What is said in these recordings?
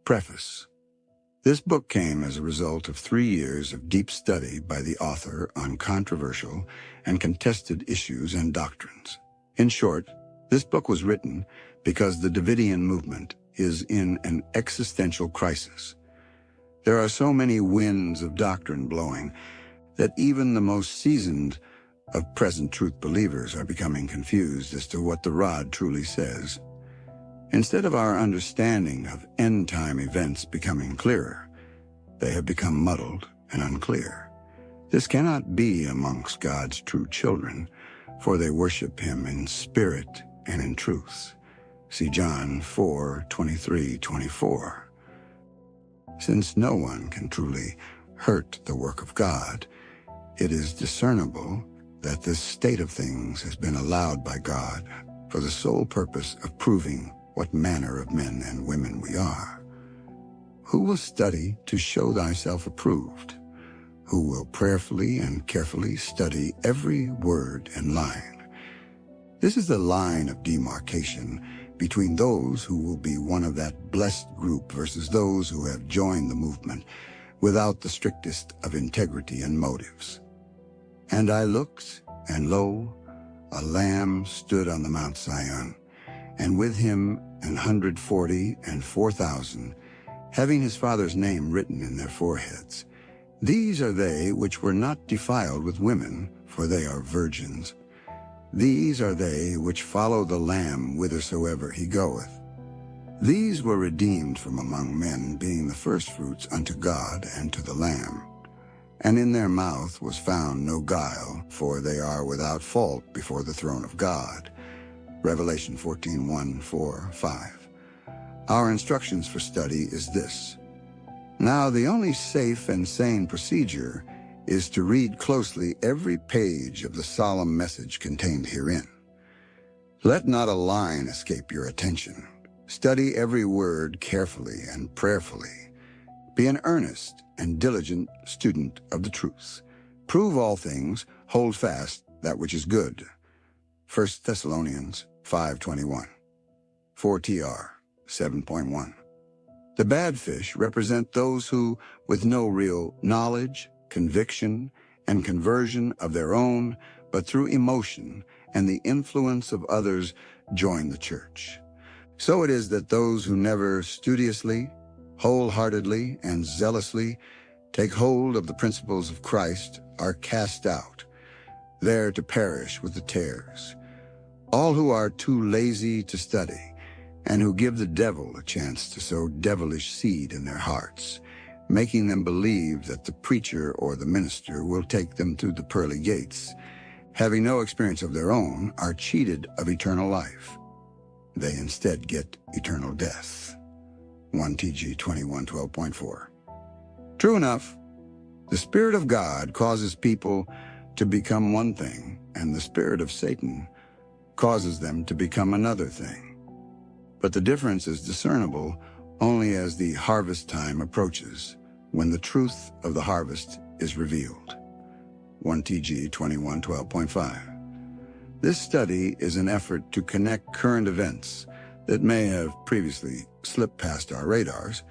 Preface. This book came as a result of 3 years of deep study by the author on controversial and contested issues and doctrines. In short, this book was written because the Davidian movement is in an existential crisis. There are so many winds of doctrine blowing that even the most seasoned of present truth believers are becoming confused as to what the rod truly says. Instead of our understanding of end-time events becoming clearer, they have become muddled and unclear. This cannot be amongst God's true children, for they worship him in spirit and in truth. See John 4:23-24. Since no one can truly hurt the work of God, it is discernible that this state of things has been allowed by God for the sole purpose of proving what manner of men and women we are. Who will study to show thyself approved? Who will prayerfully and carefully study every word and line? This is the line of demarcation between those who will be one of that blessed group versus those who have joined the movement without the strictest of integrity and motives. And I looked, and lo, a Lamb stood on the Mount Zion, and with him 144,000, having his Father's name written in their foreheads. These are they which were not defiled with women, for they are virgins. These are they which follow the Lamb whithersoever he goeth. These were redeemed from among men, being the firstfruits unto God and to the Lamb. And in their mouth was found no guile, for they are without fault before the throne of God. Revelation 14:1-4-5. Our instructions for study is this. Now, the only safe and sane procedure is to read closely every page of the solemn message contained herein. Let not a line escape your attention. Study every word carefully and prayerfully. Be an earnest and diligent student of the truth. Prove all things, hold fast that which is good. 1 Thessalonians 5:21. 4TR 7.1. The bad fish represent those who, with no real knowledge, conviction, and conversion of their own, but through emotion and the influence of others, join the church. So it is that those who never studiously, wholeheartedly, and zealously take hold of the principles of Christ are cast out, there to perish with the tares. All who are too lazy to study, and who give the devil a chance to sow devilish seed in their hearts, making them believe that the preacher or the minister will take them through the pearly gates, having no experience of their own, are cheated of eternal life. They instead get eternal death. 1 TG 21:12.4. True enough, the Spirit of God causes people to become one thing, and the Spirit of Satan causes them to become another thing. But the difference is discernible only as the harvest time approaches, when the truth of the harvest is revealed. 1 TG 21:12.5. This study is an effort to connect current events that may have previously slipped past our radars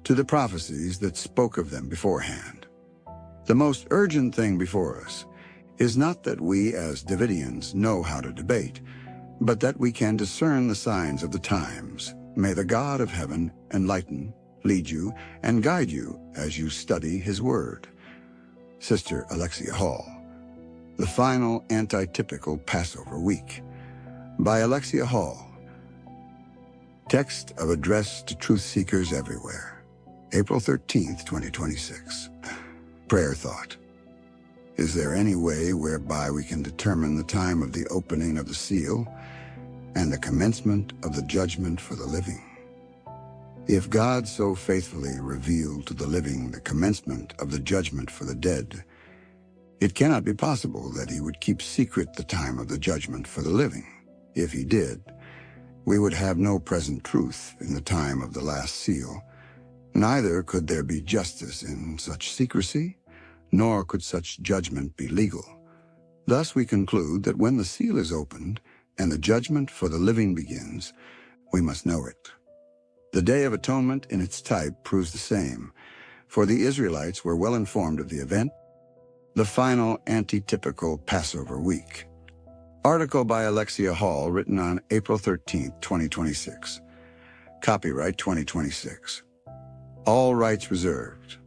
to the prophecies that spoke of them beforehand. The most urgent thing before us is not that we as Davidians know how to debate, but that we can discern the signs of the times. May the God of heaven enlighten, lead you, and guide you as you study his word. Sister Alexia Hall. The Final Antitypical Passover Week by Alexia Hall. Text of address to truth seekers everywhere. April 13th, 2026. Prayer thought. Is there any way whereby we can determine the time of the opening of the seal and the commencement of the judgment for the living? If God so faithfully revealed to the living the commencement of the judgment for the dead, it cannot be possible that he would keep secret the time of the judgment for the living. If he did, we would have no present truth in the time of the last seal. Neither could there be justice in such secrecy, nor could such judgment be legal. Thus we conclude that when the seal is opened and the judgment for the living begins, we must know it. The Day of Atonement in its type proves the same, for the Israelites were well informed of the event, the final antitypical Passover week. Article by Alexia Hall, written on April 13, 2026. Copyright 2026. All rights reserved.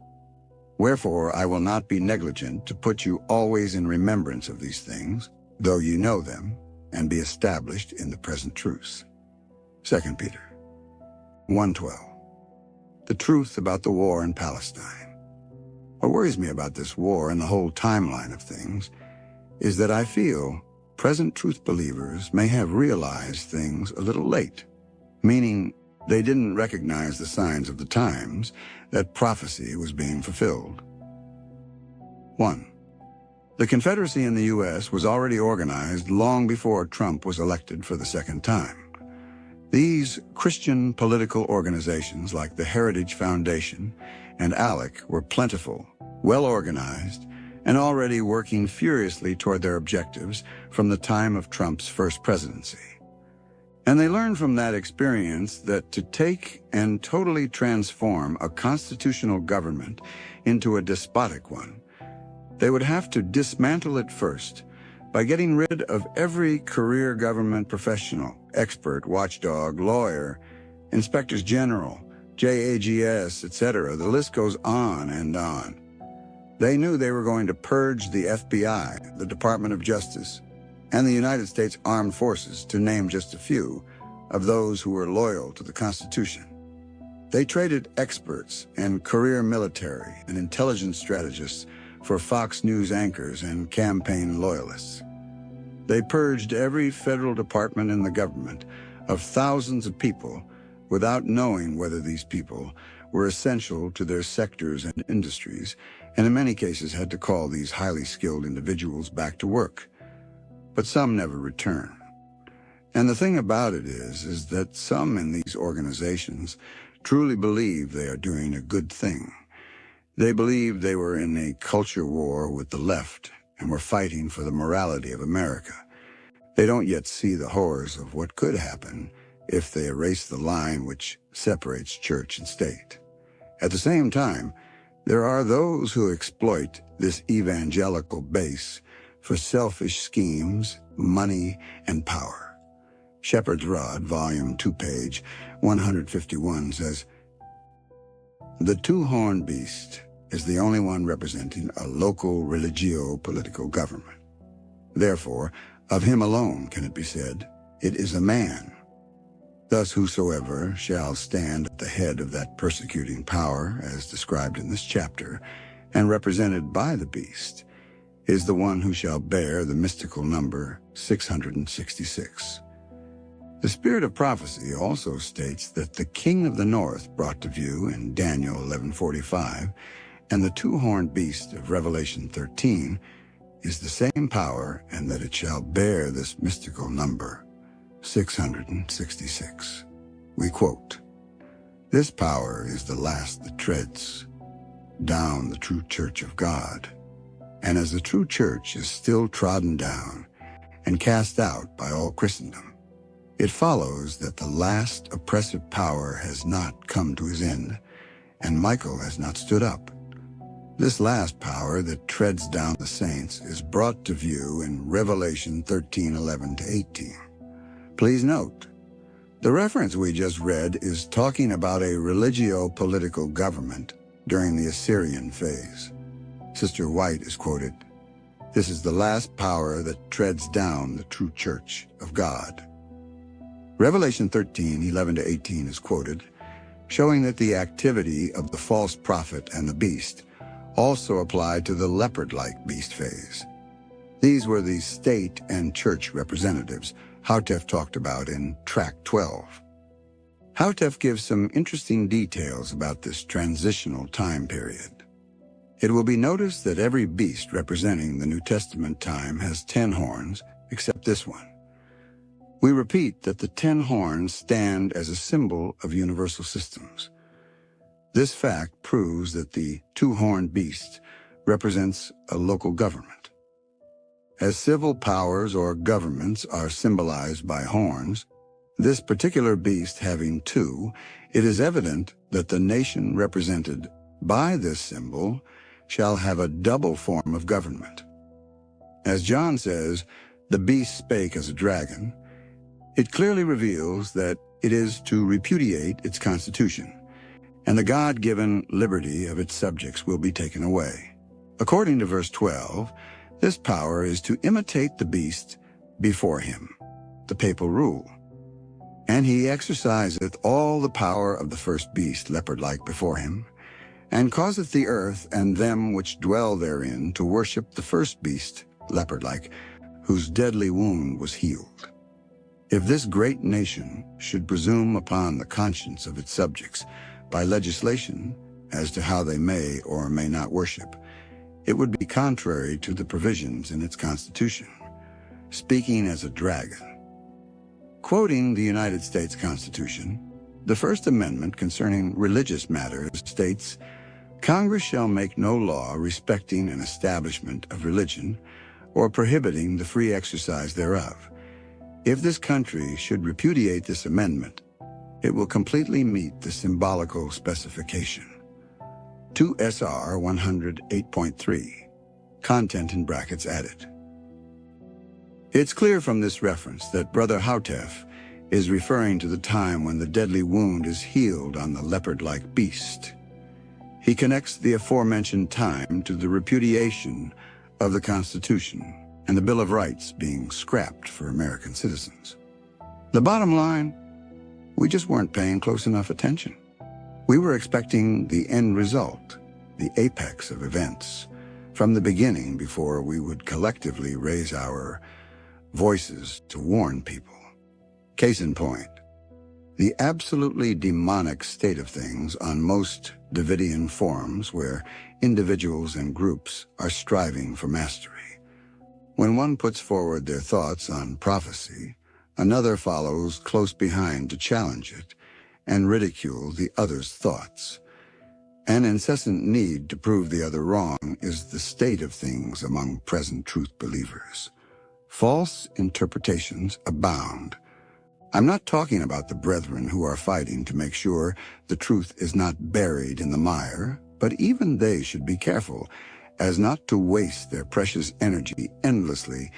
Wherefore I will not be negligent to put you always in remembrance of these things, though you know them, and be established in the present truths. 2 Peter 1:12. The truth about the war in Palestine. What worries me about this war and the whole timeline of things is that I feel present truth believers may have realized things a little late, meaning they didn't recognize the signs of the times that prophecy was being fulfilled. 1. The Confederacy in the U.S. was already organized long before Trump was elected for the second time. These Christian political organizations like the Heritage Foundation and ALEC were plentiful, well-organized, and already working furiously toward their objectives from the time of Trump's first presidency. And they learned from that experience that to take and totally transform a constitutional government into a despotic one, they would have to dismantle it first by getting rid of every career government professional, expert, watchdog, lawyer, inspectors general, JAGS, etc. The list goes on and on. They knew they were going to purge the FBI, the Department of Justice, and the United States Armed Forces, to name just a few, of those who were loyal to the Constitution. They traded experts and career military and intelligence strategists for Fox News anchors and campaign loyalists. They purged every federal department in the government of thousands of people without knowing whether these people were essential to their sectors and industries, and in many cases had to call these highly skilled individuals back to work. But some never return. And the thing about it is that some in these organizations truly believe they are doing a good thing. They believed they were in a culture war with the left and were fighting for the morality of America. They don't yet see the horrors of what could happen if they erase the line which separates church and state. At the same time, there are those who exploit this evangelical base for selfish schemes, money, and power. Shepherd's Rod, Volume 2, page 151 says, "The two-horned beast is the only one representing a local religio-political government. Therefore, of him alone can it be said, it is a man. Thus whosoever shall stand at the head of that persecuting power, as described in this chapter, and represented by the beast, is the one who shall bear the mystical number 666. The spirit of prophecy also states that the king of the north brought to view in Daniel 11:45 and the two-horned beast of Revelation 13 is the same power, and that it shall bear this mystical number 666. We quote, "This power is the last that treads down the true church of God. And as the true church is still trodden down and cast out by all Christendom, it follows that the last oppressive power has not come to his end, and Michael has not stood up. This last power that treads down the saints is brought to view in Revelation 13:11-18. Please note, the reference we just read is talking about a religio-political government during the Assyrian phase. Sister White is quoted, "This is the last power that treads down the true church of God." Revelation 13:11-18 is quoted, showing that the activity of the false prophet and the beast also applied to the leopard-like beast phase. These were the state and church representatives Hautef talked about in Track 12. Hautef gives some interesting details about this transitional time period. It will be noticed that every beast representing the New Testament time has 10 horns, except this one. We repeat that the 10 horns stand as a symbol of universal systems. This fact proves that the two-horned beast represents a local government. As civil powers or governments are symbolized by horns, This particular beast having two, it is evident that the nation represented by this symbol shall have a double form of government. As John says, the beast spake as a dragon, it clearly reveals that it is to repudiate its constitution, and the God-given liberty of its subjects will be taken away. According to verse 12, this power is to imitate the beast before him, the papal rule. And he exerciseth all the power of the first beast, leopard-like, before him, and causeth the earth and them which dwell therein to worship the first beast, leopard-like, whose deadly wound was healed. If this great nation should presume upon the conscience of its subjects by legislation as to how they may or may not worship, it would be contrary to the provisions in its constitution, speaking as a dragon. Quoting the United States Constitution, the First Amendment concerning religious matters states, "Congress shall make no law respecting an establishment of religion or prohibiting the free exercise thereof. If this country should repudiate this amendment, it will completely meet the symbolical specification." 2 SR 108.3, content in brackets added. It's clear from this reference that Brother Hautef is referring to the time when the deadly wound is healed on the leopard-like beast. He connects the aforementioned time to the repudiation of the Constitution and the Bill of Rights being scrapped for American citizens. The bottom line, we just weren't paying close enough attention. We were expecting the end result, the apex of events, from the beginning before we would collectively raise our voices to warn people. Case in point, the absolutely demonic state of things on most Davidian forums where individuals and groups are striving for mastery. When one puts forward their thoughts on prophecy, another follows close behind to challenge it and ridicule the other's thoughts. An incessant need to prove the other wrong is the state of things among present truth believers. False interpretations abound. I'm not talking about the brethren who are fighting to make sure the truth is not buried in the mire, but even they should be careful as not to waste their precious energy endlessly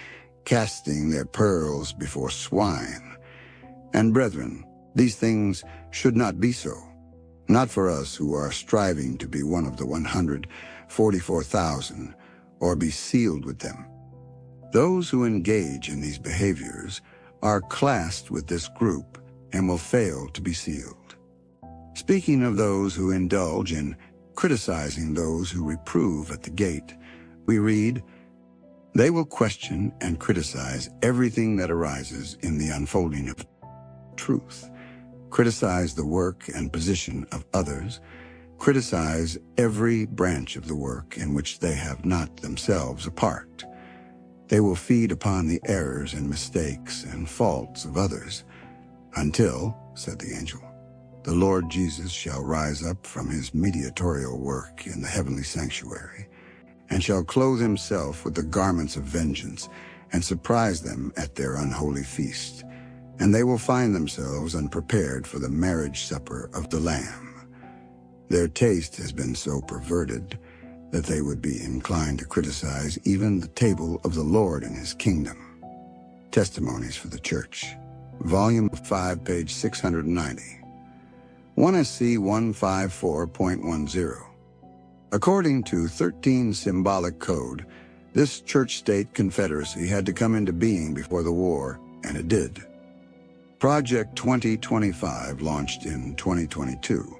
casting their pearls before swine. And brethren, these things should not be so. Not for us who are striving to be one of the 144,000 or be sealed with them. Those who engage in these behaviors are classed with this group and will fail to be sealed. Speaking of those who indulge in criticizing those who reprove at the gate, we read, "They will question and criticize everything that arises in the unfolding of truth, criticize the work and position of others, criticize every branch of the work in which they have not themselves a part. They will feed upon the errors and mistakes and faults of others, until," said the angel, "the Lord Jesus shall rise up from his mediatorial work in the heavenly sanctuary, and shall clothe himself with the garments of vengeance, and surprise them at their unholy feast. And they will find themselves unprepared for the marriage supper of the Lamb. Their taste has been so perverted that they would be inclined to criticize even the table of the Lord in his kingdom." Testimonies for the Church, Volume 5, page 690. 1 SC 154.10. According to 13 Symbolic Code, this church-state confederacy had to come into being before the war, and it did. Project 2025 launched in 2022,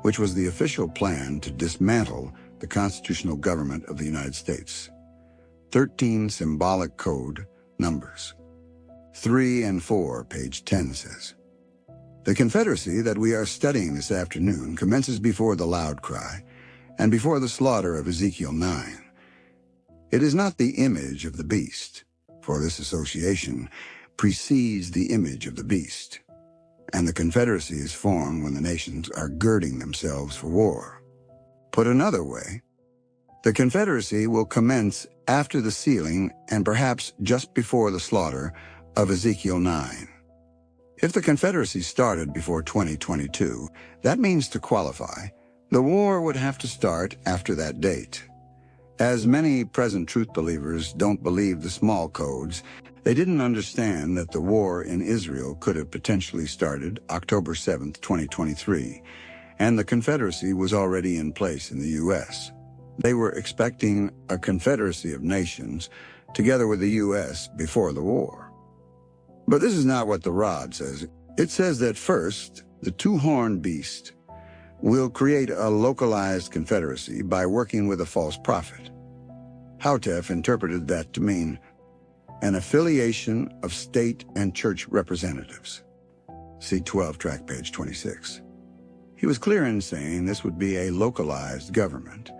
which was the official plan to dismantle the constitutional government of the United States. 13 Symbolic Code numbers. 3 and 4, page 10 says, "The confederacy that we are studying this afternoon commences before the loud cry and before the slaughter of Ezekiel 9. It is not the image of the beast, for this association precedes the image of the beast, and the confederacy is formed when the nations are girding themselves for war. Put another way, the confederacy will commence after the sealing and perhaps just before the slaughter of Ezekiel 9. If the Confederacy started before 2022, that means to qualify, the war would have to start after that date. As many present truth believers don't believe the small codes, they didn't understand that the war in Israel could have potentially started October 7th, 2023, and the Confederacy was already in place in the U.S. They were expecting a confederacy of nations together with the U.S. before the war. But this is not what the rod says. It says that first, the two-horned beast will create a localized confederacy by working with a false prophet. Hautef interpreted that to mean an affiliation of state and church representatives. See 12 track page 26. He was clear in saying this would be a localized government,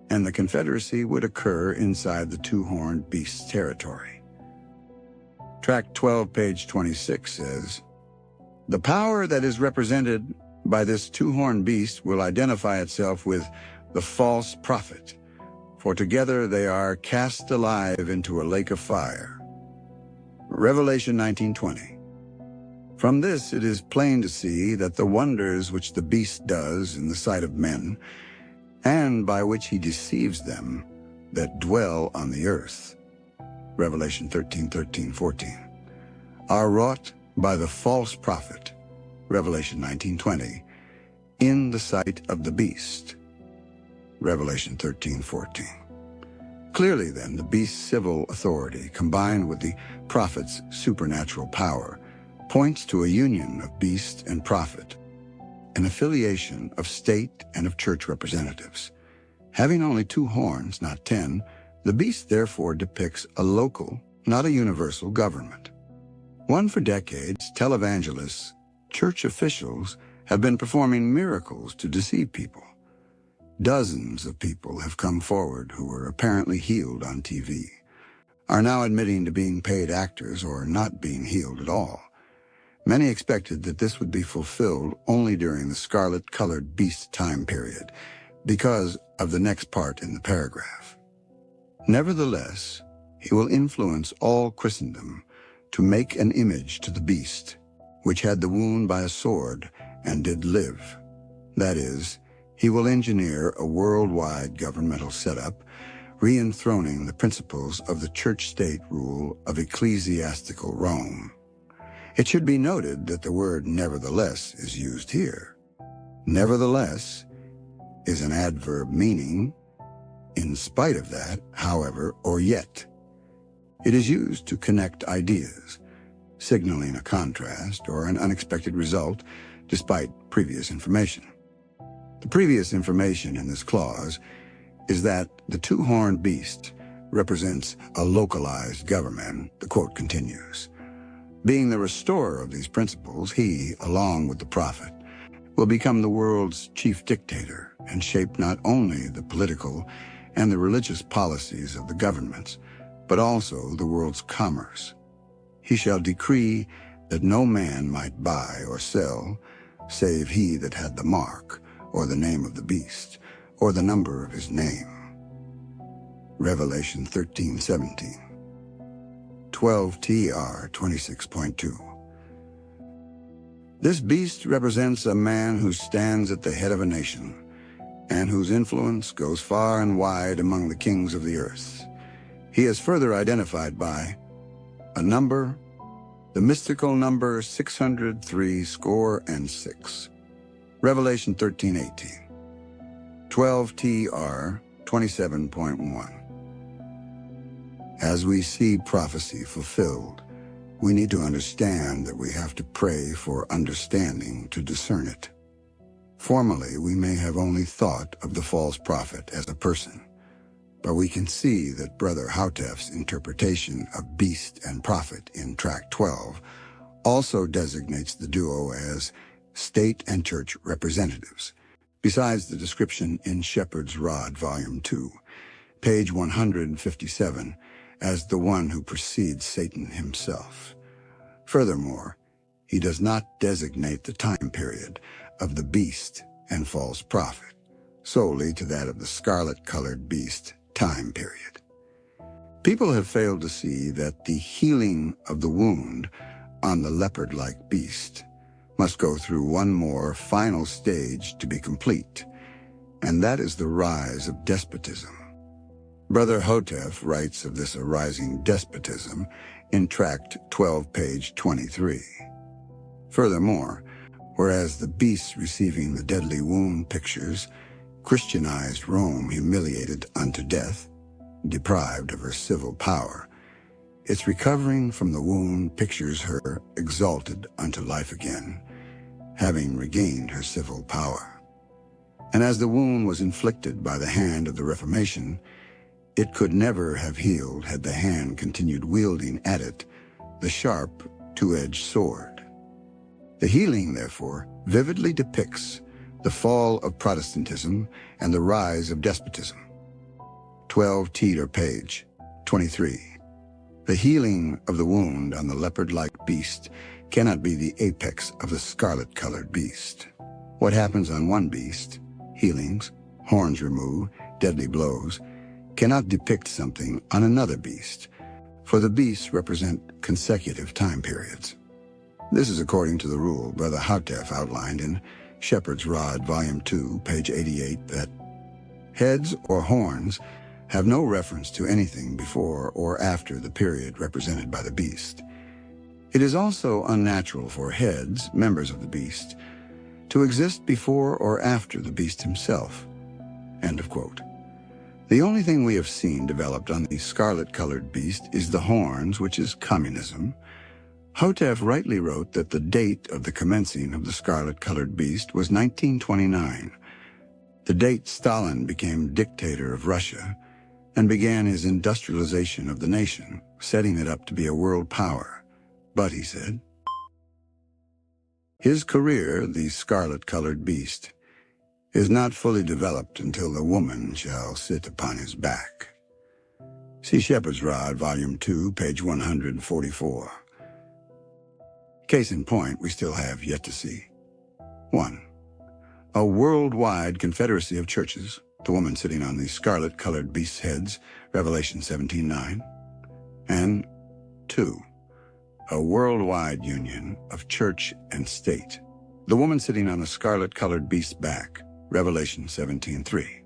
and the confederacy would occur inside the two-horned beast's territory. Track 12 page 26 says, the power that is represented by this two-horned beast will identify itself with the false prophet, for together they are cast alive into a lake of fire. Revelation 19:20. From this it is plain to see that the wonders which the beast does in the sight of men, and by which he deceives them that dwell on the earth, Revelation 13:13-14, are wrought by the false prophet, Revelation 19:20, in the sight of the beast, Revelation 13:14. Clearly then, the beast's civil authority, combined with the prophet's supernatural power, points to a union of beast and prophet, an affiliation of state and of church representatives. Having only two horns, not 10, the beast therefore depicts a local, not a universal government. One for decades, televangelists, church officials have been performing miracles to deceive people. Dozens of people have come forward who were apparently healed on TV, are now admitting to being paid actors or not being healed at all. Many expected that this would be fulfilled only during the scarlet-colored beast time period because of the next part in the paragraph. Nevertheless, he will influence all Christendom to make an image to the beast, which had the wound by a sword and did live. That is, he will engineer a worldwide governmental setup, re-enthroning the principles of the church-state rule of ecclesiastical Rome. It should be noted that the word nevertheless is used here. Nevertheless is an adverb meaning in spite of that, however, or yet. It is used to connect ideas, signaling a contrast or an unexpected result despite previous information. The previous information in this clause is that the two-horned beast represents a localized government. The quote continues. Being the restorer of these principles, he, along with the prophet, will become the world's chief dictator and shape not only the political and the religious policies of the governments, but also the world's commerce. He shall decree that no man might buy or sell, save he that had the mark, or the name of the beast, or the number of his name. Revelation 13:17. 12 TR 26.2. This beast represents a man who stands at the head of a nation, and whose influence goes far and wide among the kings of the earth. He is further identified by a number, the mystical number 603 Revelation 13:18. 12 TR 27.1. As we see prophecy fulfilled, we need to understand that we have to pray for understanding to discern it. Formerly, we may have only thought of the false prophet as a person, but we can see that Brother Hautef's interpretation of beast and prophet in track 12 also designates the duo as state and church representatives, besides the description in Shepherd's Rod, Volume 2, page 157, as the one who precedes Satan himself. Furthermore, he does not designate the time period of the beast and false prophet, solely to that of the scarlet-colored beast time period. People have failed to see that the healing of the wound on the leopard-like beast must go through one more final stage to be complete, and that is the rise of despotism. Brother Hotef writes of this arising despotism in Tract 12, page 23. Furthermore, whereas the beasts receiving the deadly wound pictures Christianized Rome humiliated unto death, deprived of her civil power, its recovering from the wound pictures her exalted unto life again, having regained her civil power. And as the wound was inflicted by the hand of the Reformation, it could never have healed had the hand continued wielding at it the sharp, two-edged sword. The healing, therefore, vividly depicts the fall of Protestantism and the rise of despotism. 12 Teeter, page 23. The healing of the wound on the leopard-like beast cannot be the apex of the scarlet-colored beast. What happens on one beast, healings, horns removed, deadly blows, cannot depict something on another beast, for the beasts represent consecutive time periods. This is according to the rule Brother Hotef outlined in Shepherd's Rod, Volume 2, page 88, that heads or horns have no reference to anything before or after the period represented by the beast. It is also unnatural for heads, members of the beast, to exist before or after the beast himself. End of quote. The only thing we have seen developed on the scarlet-colored beast is the horns, which is communism. Hotef rightly wrote that the date of the commencing of the scarlet-colored beast was 1929, the date Stalin became dictator of Russia and began his industrialization of the nation, setting it up to be a world power. But, he said, his career, the scarlet-colored beast, is not fully developed until the woman shall sit upon his back. See Shepherd's Rod, Volume 2, page 144. Case in point, we still have yet to see. 1. A worldwide confederacy of churches, the woman sitting on the scarlet-colored beast's heads, Revelation 17:9. And 2. A worldwide union of church and state, the woman sitting on a scarlet-colored beast's back, Revelation 17:3.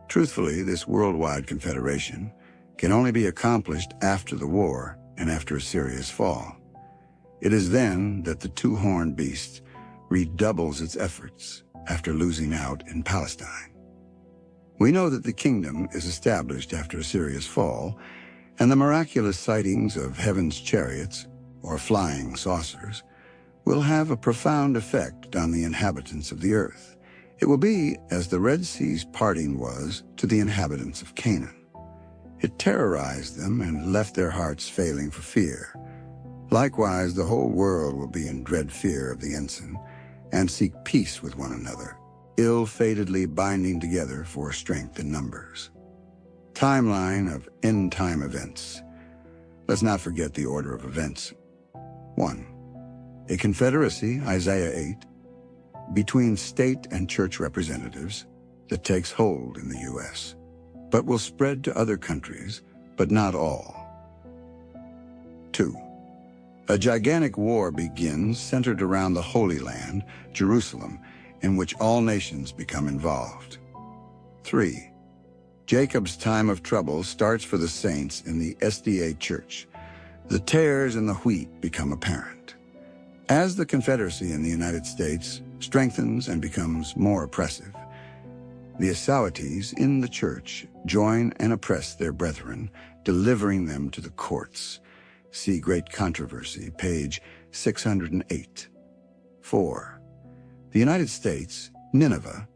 Truthfully, this worldwide confederation can only be accomplished after the war and after Assyria's fall. It is then that the two-horned beast redoubles its efforts after losing out in Palestine. We know that the kingdom is established after Assyria's fall, and the miraculous sightings of heaven's chariots, or flying saucers, will have a profound effect on the inhabitants of the earth. It will be as the Red Sea's parting was to the inhabitants of Canaan. It terrorized them and left their hearts failing for fear. Likewise, the whole world will be in dread fear of the ensign and seek peace with one another, ill-fatedly binding together for strength in numbers. Timeline of end-time events. Let's not forget the order of events. 1. A confederacy, Isaiah 8, between state and church representatives that takes hold in the U.S., but will spread to other countries, but not all. 2. A gigantic war begins centered around the Holy Land, Jerusalem, in which all nations become involved. 3. Jacob's time of trouble starts for the saints in the SDA Church. The tares in the wheat become apparent. As the Confederacy in the United States strengthens and becomes more oppressive, the Asauites in the church join and oppress their brethren, delivering them to the courts. See Great Controversy, page 608. 4. The United States, Nineveh,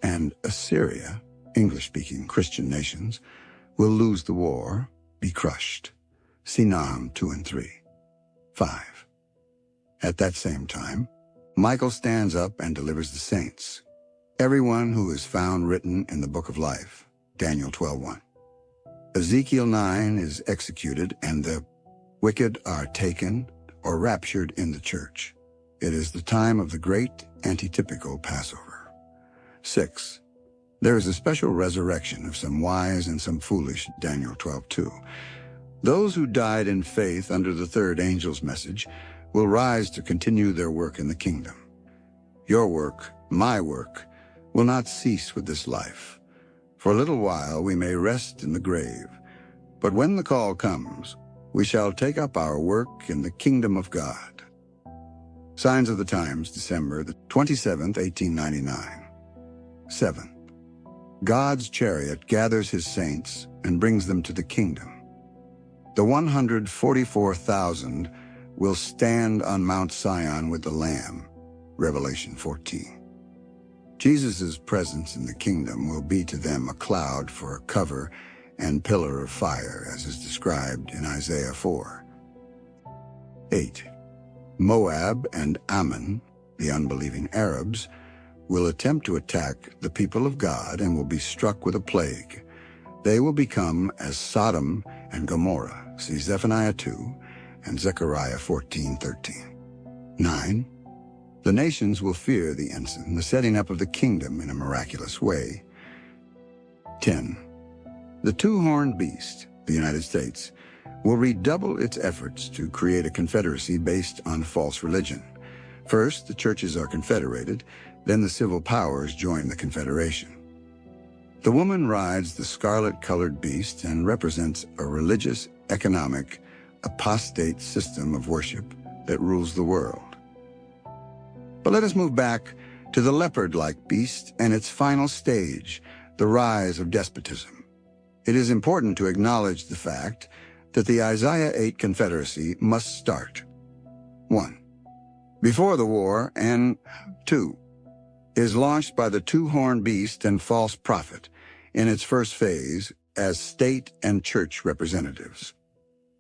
and Assyria, English-speaking Christian nations, will lose the war, be crushed. See Nahum 2 and 3. 5. At that same time, Michael stands up and delivers the saints, everyone who is found written in the book of life, Daniel 12:1. Ezekiel 9 is executed, and the wicked are taken or raptured in the church. It is the time of the great antitypical Passover. 6. There is a special resurrection of some wise and some foolish, Daniel 12:2. Those who died in faith under the third angel's message will rise to continue their work in the kingdom. Your work, my work, will not cease with this life. For a little while we may rest in the grave, but when the call comes, we shall take up our work in the kingdom of God. Signs of the Times, December the 27th, 1899. 7. God's chariot gathers his saints and brings them to the kingdom. The 144,000 will stand on Mount Sion with the Lamb, Revelation 14. Jesus' presence in the kingdom will be to them a cloud for a cover and pillar of fire, as is described in Isaiah 4. 8. Moab and Ammon, the unbelieving Arabs, will attempt to attack the people of God and will be struck with a plague. They will become as Sodom and Gomorrah, see Zephaniah 2 and Zechariah 14:13. 9. The nations will fear the ensign, the setting up of the kingdom in a miraculous way. 10. The two-horned beast, the United States, will redouble its efforts to create a confederacy based on false religion. First, the churches are confederated, then the civil powers join the confederation. The woman rides the scarlet-colored beast and represents a religious, economic, apostate system of worship that rules the world. But let us move back to the leopard-like beast and its final stage, the rise of despotism. It is important to acknowledge the fact that the Isaiah 8 confederacy must start. 1. Before the war, and 2. is launched by the two-horned beast and false prophet in its first phase as state and church representatives.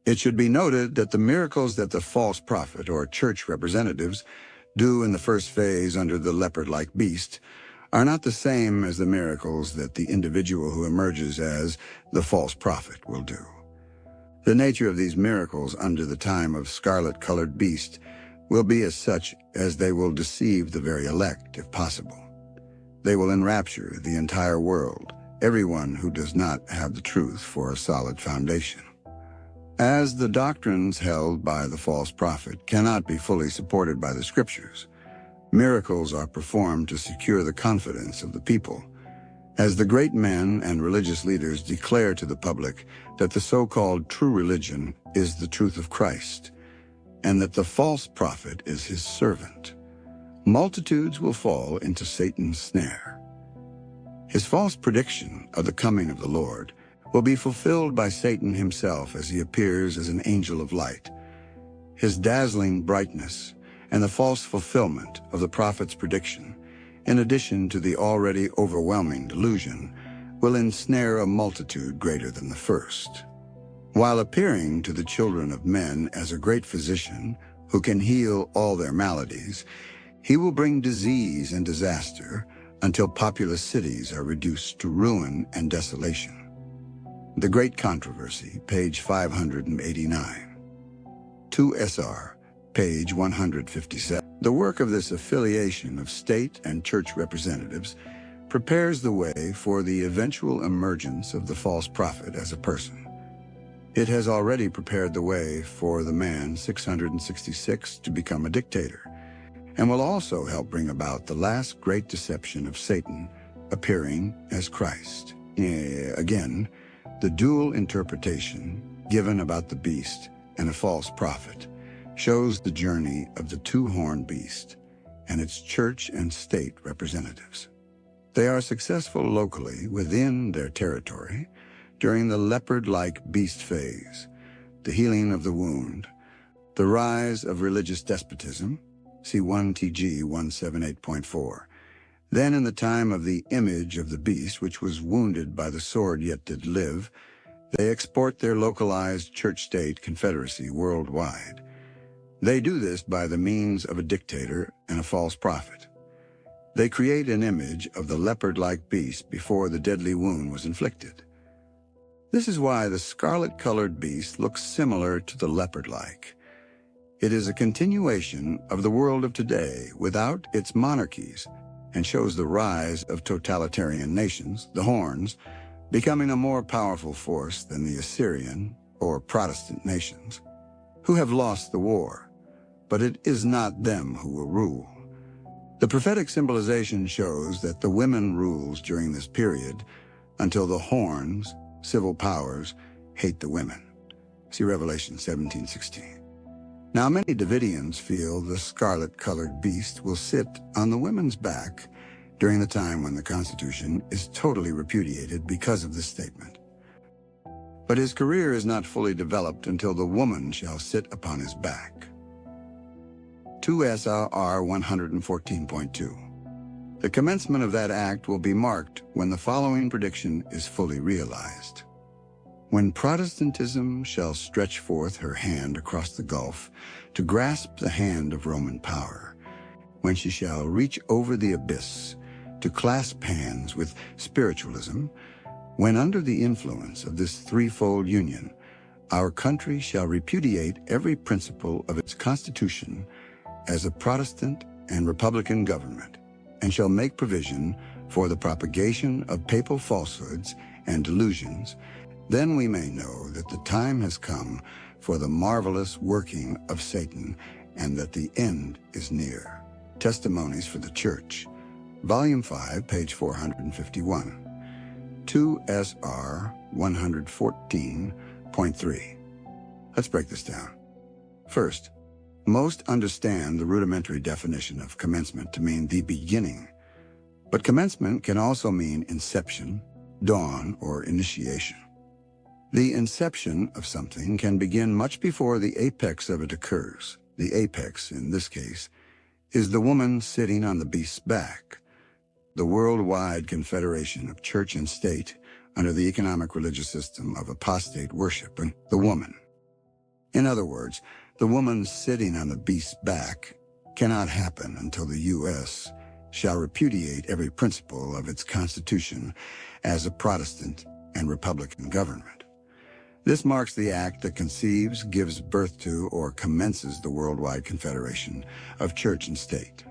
It should be noted that the miracles that the false prophet or church representatives do in the first phase under the leopard-like beast are not the same as the miracles that the individual who emerges as the false prophet will do. The nature of these miracles under the time of scarlet-colored beast will be as such as they will deceive the very elect, if possible. They will enrapture the entire world, everyone who does not have the truth for a solid foundation. As the doctrines held by the false prophet cannot be fully supported by the scriptures, miracles are performed to secure the confidence of the people, as the great men and religious leaders declare to the public that the so-called true religion is the truth of Christ, and that the false prophet is his servant. Multitudes will fall into Satan's snare. His false prediction of the coming of the Lord will be fulfilled by Satan himself as he appears as an angel of light. His dazzling brightness and the false fulfillment of the prophet's prediction, in addition to the already overwhelming delusion, will ensnare a multitude greater than the first. While appearing to the children of men as a great physician who can heal all their maladies, he will bring disease and disaster until populous cities are reduced to ruin and desolation. The Great Controversy, page 589. 2 SR, page 157. The work of this affiliation of state and church representatives prepares the way for the eventual emergence of the false prophet as a person. It has already prepared the way for the man 666 to become a dictator, and will also help bring about the last great deception of Satan, appearing as Christ. Again, the dual interpretation given about the beast and a false prophet shows the journey of the two-horned beast and its church and state representatives. They are successful locally within their territory during the leopard-like beast phase, the healing of the wound, the rise of religious despotism, see 1 TG 178.4. Then in the time of the image of the beast, which was wounded by the sword yet did live, they export their localized church-state confederacy worldwide. They do this by the means of a dictator and a false prophet. They create an image of the leopard-like beast before the deadly wound was inflicted. This is why the scarlet-colored beast looks similar to the leopard-like. It is a continuation of the world of today without its monarchies, and shows the rise of totalitarian nations, the horns, becoming a more powerful force than the Assyrian or Protestant nations, who have lost the war, but it is not them who will rule. The prophetic symbolization shows that the women rules during this period until the horns, civil powers, hate the women. See Revelation 17:16. Now many Davidians feel the scarlet-colored beast will sit on the women's back during the time when the Constitution is totally repudiated because of this statement. But his career is not fully developed until the woman shall sit upon his back. 2 SRR 114.2. The commencement of that act will be marked when the following prediction is fully realized. When Protestantism shall stretch forth her hand across the gulf to grasp the hand of Roman power, when she shall reach over the abyss to clasp hands with spiritualism, when under the influence of this threefold union, our country shall repudiate every principle of its constitution as a Protestant and Republican government, and shall make provision for the propagation of papal falsehoods and delusions, then we may know that the time has come for the marvelous working of Satan and that the end is near. Testimonies for the Church, Volume 5, page 451. 2 SR 114.3. Let's break this down. First, most understand the rudimentary definition of commencement to mean the beginning, but commencement can also mean inception, dawn, or initiation. The inception of something can begin much before the apex of it occurs. The apex, in this case, is the woman sitting on the beast's back, the worldwide confederation of church and state under the economic religious system of apostate worship, and the woman. In other words, the woman sitting on the beast's back cannot happen until the U.S. shall repudiate every principle of its constitution as a Protestant and Republican government. This marks the act that conceives, gives birth to, or commences the worldwide confederation of church and state.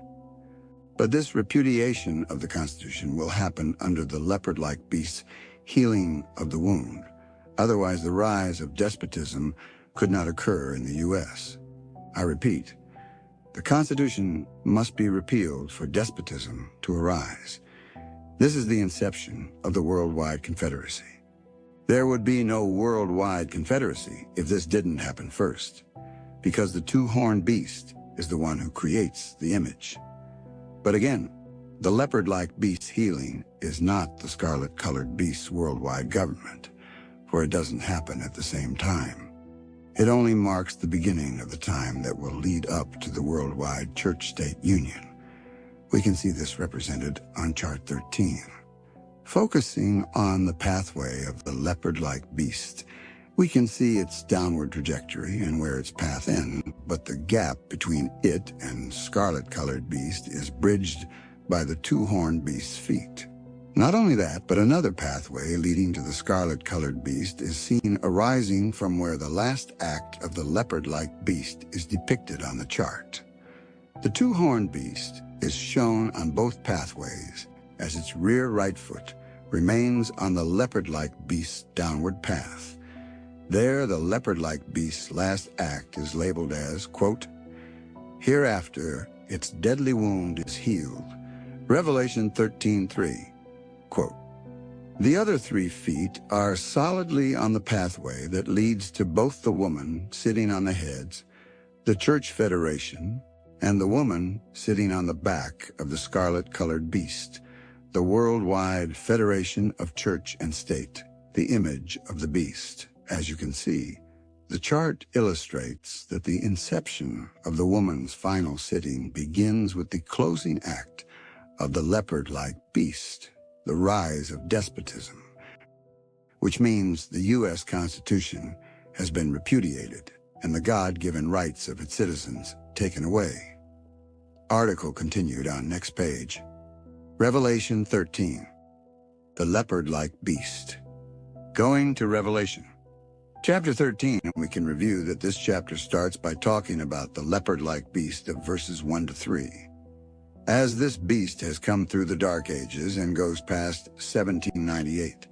But this repudiation of the Constitution will happen under the leopard-like beast's healing of the wound. Otherwise, the rise of despotism could not occur in the U.S. I repeat, the Constitution must be repealed for despotism to arise. This is the inception of the worldwide confederacy. There would be no worldwide confederacy if this didn't happen first, because the two-horned beast is the one who creates the image. But again, the leopard-like beast's healing is not the scarlet-colored beast's worldwide government, for it doesn't happen at the same time. It only marks the beginning of the time that will lead up to the worldwide church-state union. We can see this represented on Chart 13. Focusing on the pathway of the leopard-like beast, we can see its downward trajectory and where its path ends, but the gap between it and scarlet-colored beast is bridged by the two-horned beast's feet. Not only that, but another pathway leading to the scarlet-colored beast is seen arising from where the last act of the leopard-like beast is depicted on the chart. The two-horned beast is shown on both pathways as its rear right foot remains on the leopard-like beast's downward path. There, the leopard-like beast's last act is labeled as, quote, "Hereafter its deadly wound is healed." Revelation 13:3, quote. The other 3 feet are solidly on the pathway that leads to both the woman sitting on the heads, the church federation, and the woman sitting on the back of the scarlet-colored beast, the worldwide federation of church and state, the image of the beast. As you can see, the chart illustrates that the inception of the woman's final sitting begins with the closing act of the leopard-like beast, the rise of despotism, which means the U.S. Constitution has been repudiated and the God-given rights of its citizens taken away. Article continued on next page. Revelation 13, the leopard-like beast. Going to Revelation. Chapter 13, we can review that this chapter starts by talking about the leopard-like beast of verses 1 to 3. As this beast has come through the Dark Ages and goes past 1798,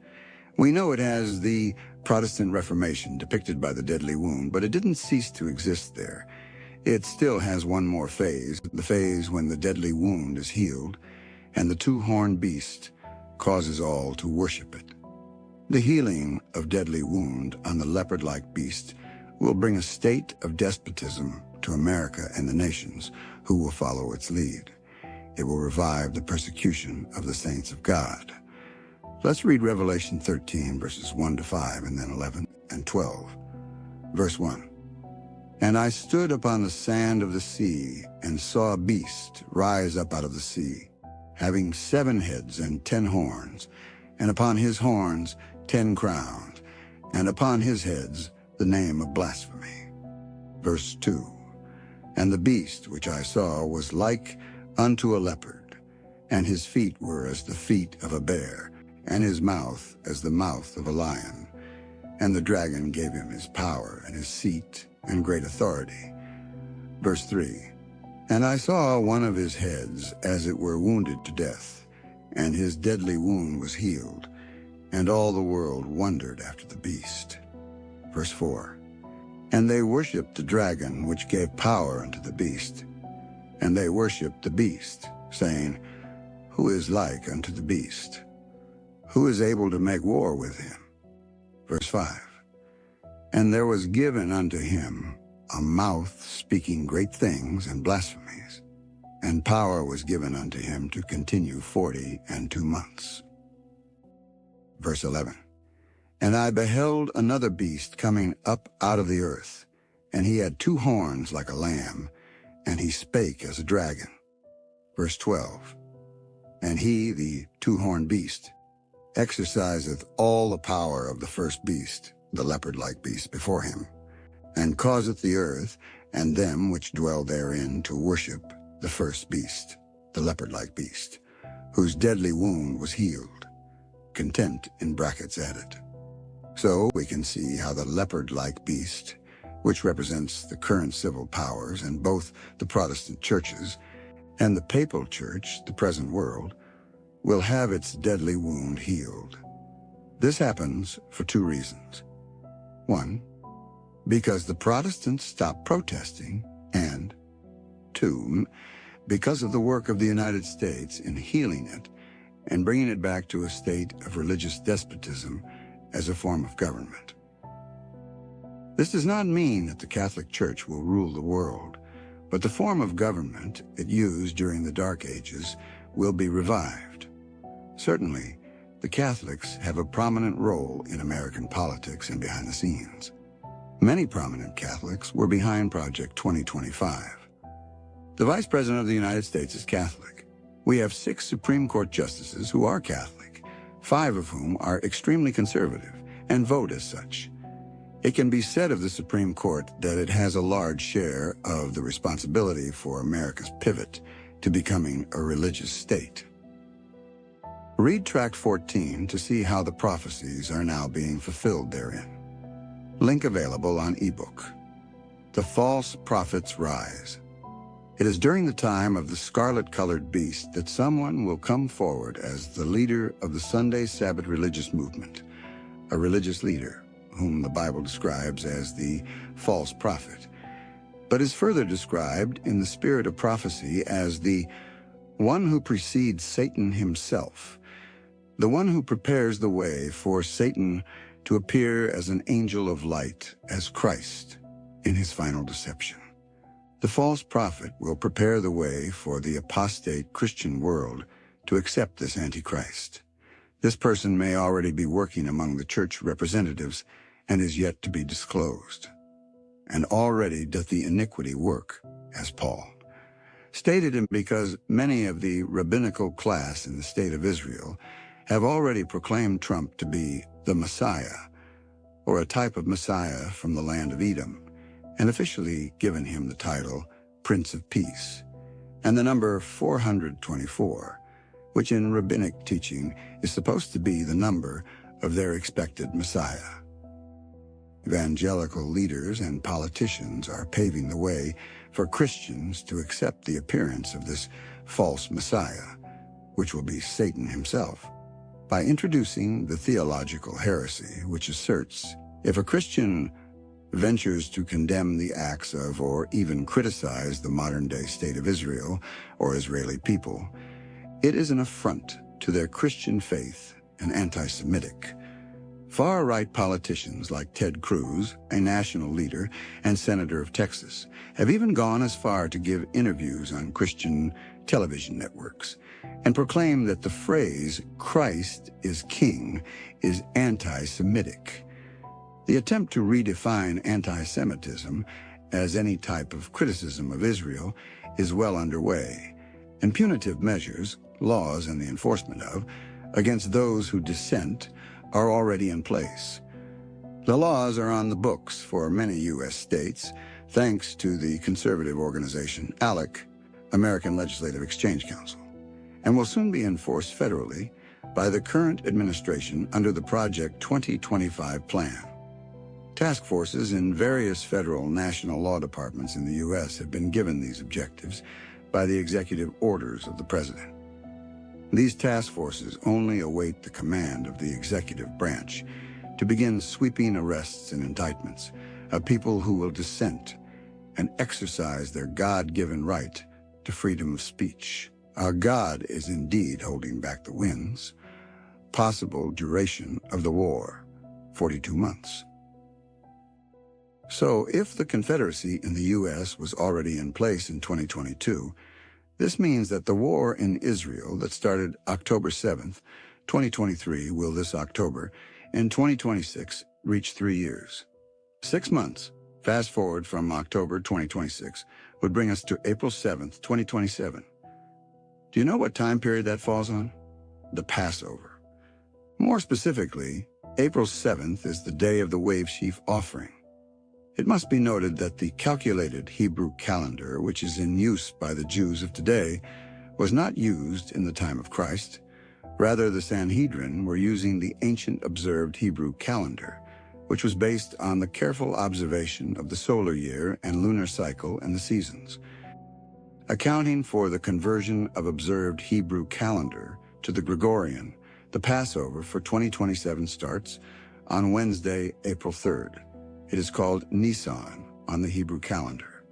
We know it as the Protestant Reformation depicted by the deadly wound, but it didn't cease to exist there. It still has one more phase, the phase when the deadly wound is healed and the two-horned beast causes all to worship it. The healing of deadly wound on the leopard-like beast will bring a state of despotism to America and the nations who will follow its lead. It will revive the persecution of the saints of God. Let's read Revelation 13, verses 1 to 5, and then 11 and 12. Verse 1. And I stood upon the sand of the sea, and saw a beast rise up out of the sea, having 7 heads and 10 horns, and upon his horns 10 crowns, and upon his heads the name of blasphemy. Verse 2. And the beast which I saw was like unto a leopard, and his feet were as the feet of a bear, and his mouth as the mouth of a lion. And the dragon gave him his power and his seat and great authority. Verse 3. And I saw one of his heads as it were wounded to death, and his deadly wound was healed, and all the world wondered after the beast. Verse 4. And they worshipped the dragon which gave power unto the beast, and they worshipped the beast, saying, Who is like unto the beast? Who is able to make war with him? Verse 5. And there was given unto him a mouth speaking great things and blasphemies, and power was given unto him to continue 42 months. Verse 11. And I beheld another beast coming up out of the earth, and he had 2 horns like a lamb, and he spake as a dragon. Verse 12. And he, the 2-horned beast, exerciseth all the power of the first beast, the leopard-like beast, before him, and causeth the earth and them which dwell therein to worship the first beast, the leopard-like beast, whose deadly wound was healed, content in brackets added. So we can see how the leopard-like beast, which represents the current civil powers in both the Protestant churches and the papal church, the present world, will have its deadly wound healed. This happens for 2 reasons. 1, because the Protestants stopped protesting, and 2, because of the work of the United States in healing it and bringing it back to a state of religious despotism as a form of government. This does not mean that the Catholic Church will rule the world, but the form of government it used during the Dark Ages will be revived. Certainly, the Catholics have a prominent role in American politics and behind the scenes. Many prominent Catholics were behind Project 2025. The Vice President of the United States is Catholic. We have 6 Supreme Court justices who are Catholic, 5 of whom are extremely conservative and vote as such. It can be said of the Supreme Court that it has a large share of the responsibility for America's pivot to becoming a religious state. Read Tract 14 to see how the prophecies are now being fulfilled therein. Link available on ebook. The False Prophets Rise. It is during the time of the scarlet-colored beast that someone will come forward as the leader of the Sunday Sabbath religious movement, a religious leader whom the Bible describes as the false prophet, but is further described in the spirit of prophecy as the one who precedes Satan himself, the one who prepares the way for Satan to appear as an angel of light, as Christ in his final deception. The false prophet will prepare the way for the apostate Christian world to accept this Antichrist. This person may already be working among the church representatives and is yet to be disclosed. And already doth the iniquity work, as Paul stated, and because many of the rabbinical class in the state of Israel have already proclaimed Trump to be the Messiah, or a type of Messiah from the land of Edom, and officially given him the title Prince of Peace, and the number 424, which in rabbinic teaching is supposed to be the number of their expected Messiah. Evangelical leaders and politicians are paving the way for Christians to accept the appearance of this false Messiah, which will be Satan himself, by introducing the theological heresy, which asserts if a Christian ventures to condemn the acts of or even criticize the modern-day state of Israel or Israeli people, it is an affront to their Christian faith and anti-Semitic. Far-right politicians like Ted Cruz, a national leader and senator of Texas, have even gone as far to give interviews on Christian television networks and proclaim that the phrase "Christ is King" is anti-Semitic. The attempt to redefine anti-Semitism as any type of criticism of Israel is well underway, and punitive measures, laws and the enforcement of, against those who dissent are already in place. The laws are on the books for many U.S. states, thanks to the conservative organization ALEC, American Legislative Exchange Council, and will soon be enforced federally by the current administration under the Project 2025 plan. Task forces in various federal national law departments in the U.S. have been given these objectives by the executive orders of the president. These task forces only await the command of the executive branch to begin sweeping arrests and indictments of people who will dissent and exercise their God-given right to freedom of speech. Our God is indeed holding back the winds. Possible duration of the war, 42 months. So if the Confederacy in the U.S. was already in place in 2022, this means that the war in Israel that started October 7th, 2023, will this October, in 2026, reach 3 years. 6 months, fast forward from October 2026, would bring us to April 7th, 2027. Do you know what time period that falls on? The Passover. More specifically, April 7th is the day of the wave sheaf offering. It must be noted that the calculated Hebrew calendar, which is in use by the Jews of today, was not used in the time of Christ. Rather, the Sanhedrin were using the ancient observed Hebrew calendar, which was based on the careful observation of the solar year and lunar cycle and the seasons. Accounting for the conversion of observed Hebrew calendar to the Gregorian, the Passover for 2027 starts on Wednesday, April 3rd. It is called Nisan on the Hebrew calendar.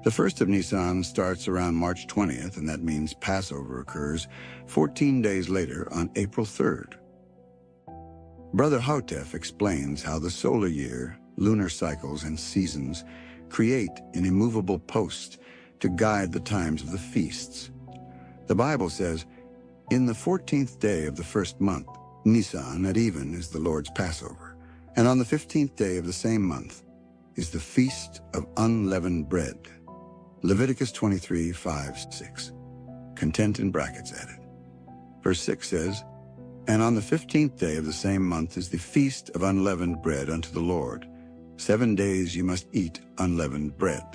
The first of Nisan starts around March 20th, and that means Passover occurs 14 days later on April 3rd. Brother Hotef explains how the solar year, lunar cycles, and seasons create an immovable post to guide the times of the feasts. The Bible says, "In the 14th day of the first month, Nisan at even is the Lord's Passover. And on the 15th day of the same month is the Feast of Unleavened Bread." Leviticus 23, 5, 6. Content in brackets added. Verse 6 says, "And on the 15th day of the same month is the Feast of Unleavened Bread unto the Lord. 7 days you must eat unleavened bread."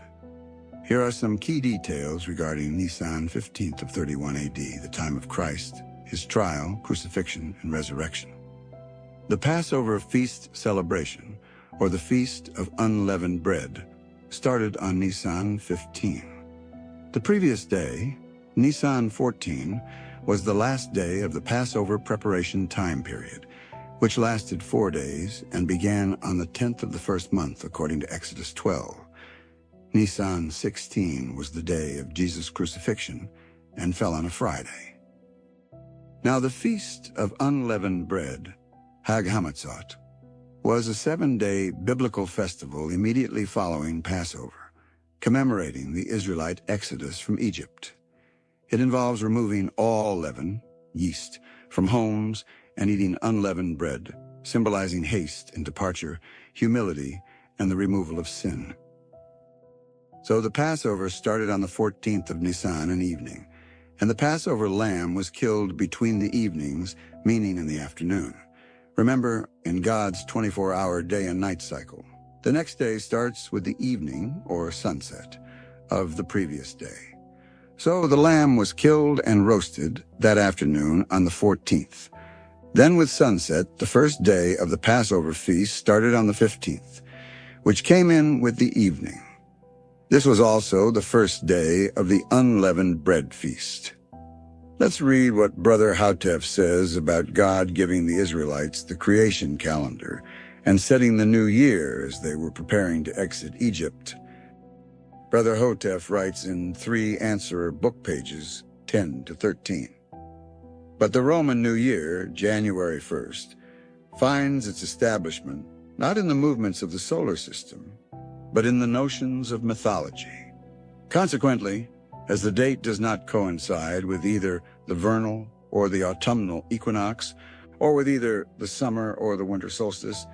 Here are some key details regarding Nisan 15th of 31 AD, the time of Christ, his trial, crucifixion, and resurrection. The Passover feast celebration, or the Feast of Unleavened Bread, started on Nisan 15. The previous day, Nisan 14, was the last day of the Passover preparation time period, which lasted 4 days and began on the 10th of the first month, according to Exodus 12. Nisan 16 was the day of Jesus' crucifixion and fell on a Friday. Now the Feast of Unleavened Bread, Hag Hamatzot, was a 7-day biblical festival immediately following Passover, commemorating the Israelite exodus from Egypt. It involves removing all leaven, yeast, from homes and eating unleavened bread, symbolizing haste and departure, humility, and the removal of sin. So the Passover started on the 14th of Nisan in evening, and the Passover lamb was killed between the evenings, meaning in the afternoon. Remember, in God's 24-hour day and night cycle, the next day starts with the evening, or sunset, of the previous day. So the lamb was killed and roasted that afternoon on the 14th. Then with sunset, the first day of the Passover feast started on the 15th, which came in with the evening. This was also the first day of the unleavened bread feast. Let's read what Brother Hautef says about God giving the Israelites the creation calendar and setting the new year as they were preparing to exit Egypt. Brother Hautef writes in 3 Answerer book pages, 10 to 13. But the Roman New Year, January 1st, finds its establishment not in the movements of the solar system, but in the notions of mythology. Consequently, as the date does not coincide with either the vernal or the autumnal equinox, or with either the summer or the winter solstice,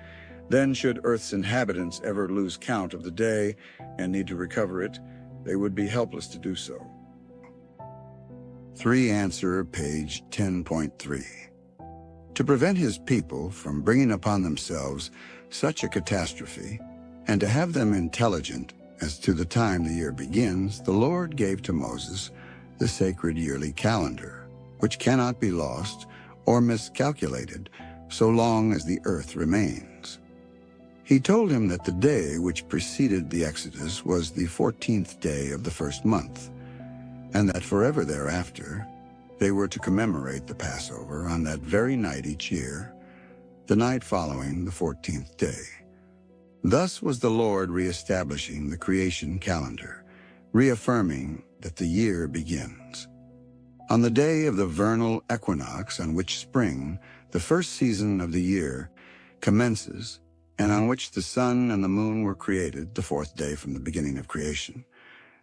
then should Earth's inhabitants ever lose count of the day and need to recover it, they would be helpless to do so. 3 Answerer, page 10.3. To prevent his people from bringing upon themselves such a catastrophe, and to have them intelligent as to the time the year begins, the Lord gave to Moses the sacred yearly calendar, which cannot be lost or miscalculated so long as the earth remains. He told him that the day which preceded the Exodus was the 14th day of the first month, and that forever thereafter they were to commemorate the Passover on that very night each year, the night following the 14th day. Thus was the Lord reestablishing the creation calendar, reaffirming that the year begins. On the day of the vernal equinox on which spring, the first season of the year, commences, and on which the sun and the moon were created, the 4th day from the beginning of creation,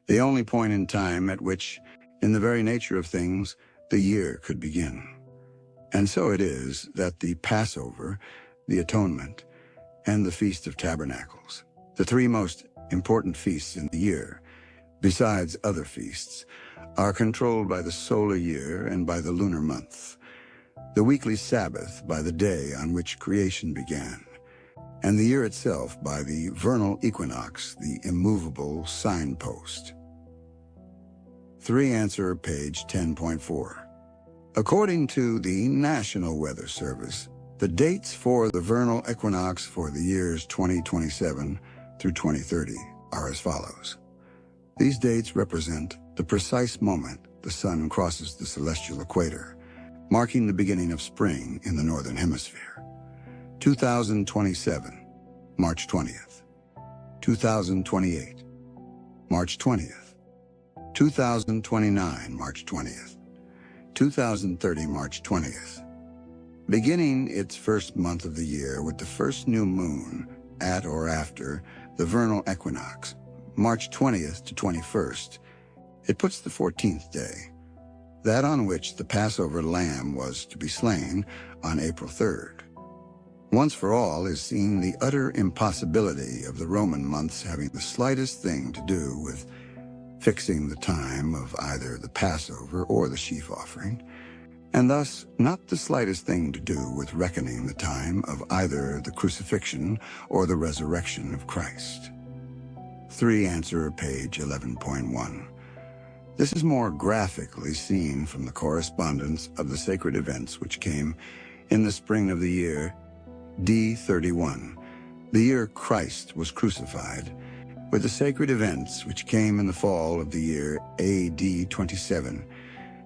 the only point in time at which, in the very nature of things, the year could begin. And so it is that the Passover, the Atonement, and the Feast of Tabernacles, the 3 most important feasts in the year, besides other feasts, are controlled by the solar year and by the lunar month, the weekly Sabbath by the day on which creation began, and the year itself by the vernal equinox, the immovable signpost. 3 Answerer, page 10.4. According to the National Weather Service, the dates for the vernal equinox for the years 2027 through 2030 are as follows. These dates represent the precise moment the sun crosses the celestial equator, marking the beginning of spring in the northern hemisphere. 2027, March 20th. 2028, March 20th. 2029, March 20th. 2030, March 20th. Beginning its first month of the year with the first new moon at or after the vernal equinox, March 20th to 21st, it puts the 14th day, that on which the Passover lamb was to be slain on April 3rd. Once for all is seen the utter impossibility of the Roman months having the slightest thing to do with fixing the time of either the Passover or the sheaf offering, and thus not the slightest thing to do with reckoning the time of either the crucifixion or the resurrection of Christ. 3 Answerer, page 11.1. This is more graphically seen from the correspondence of the sacred events which came in the spring of the year D31, the year Christ was crucified, with the sacred events which came in the fall of the year AD 27,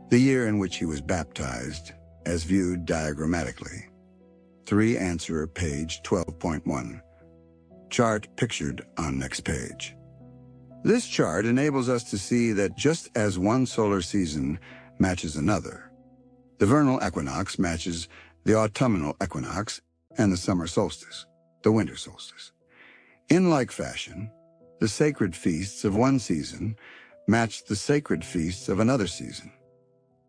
the year in which he was baptized, as viewed diagrammatically. 3 Answerer, page 12.1. Chart pictured on next page. This chart enables us to see that just as one solar season matches another, the vernal equinox matches the autumnal equinox and the summer solstice, the winter solstice. In like fashion, the sacred feasts of one season match the sacred feasts of another season.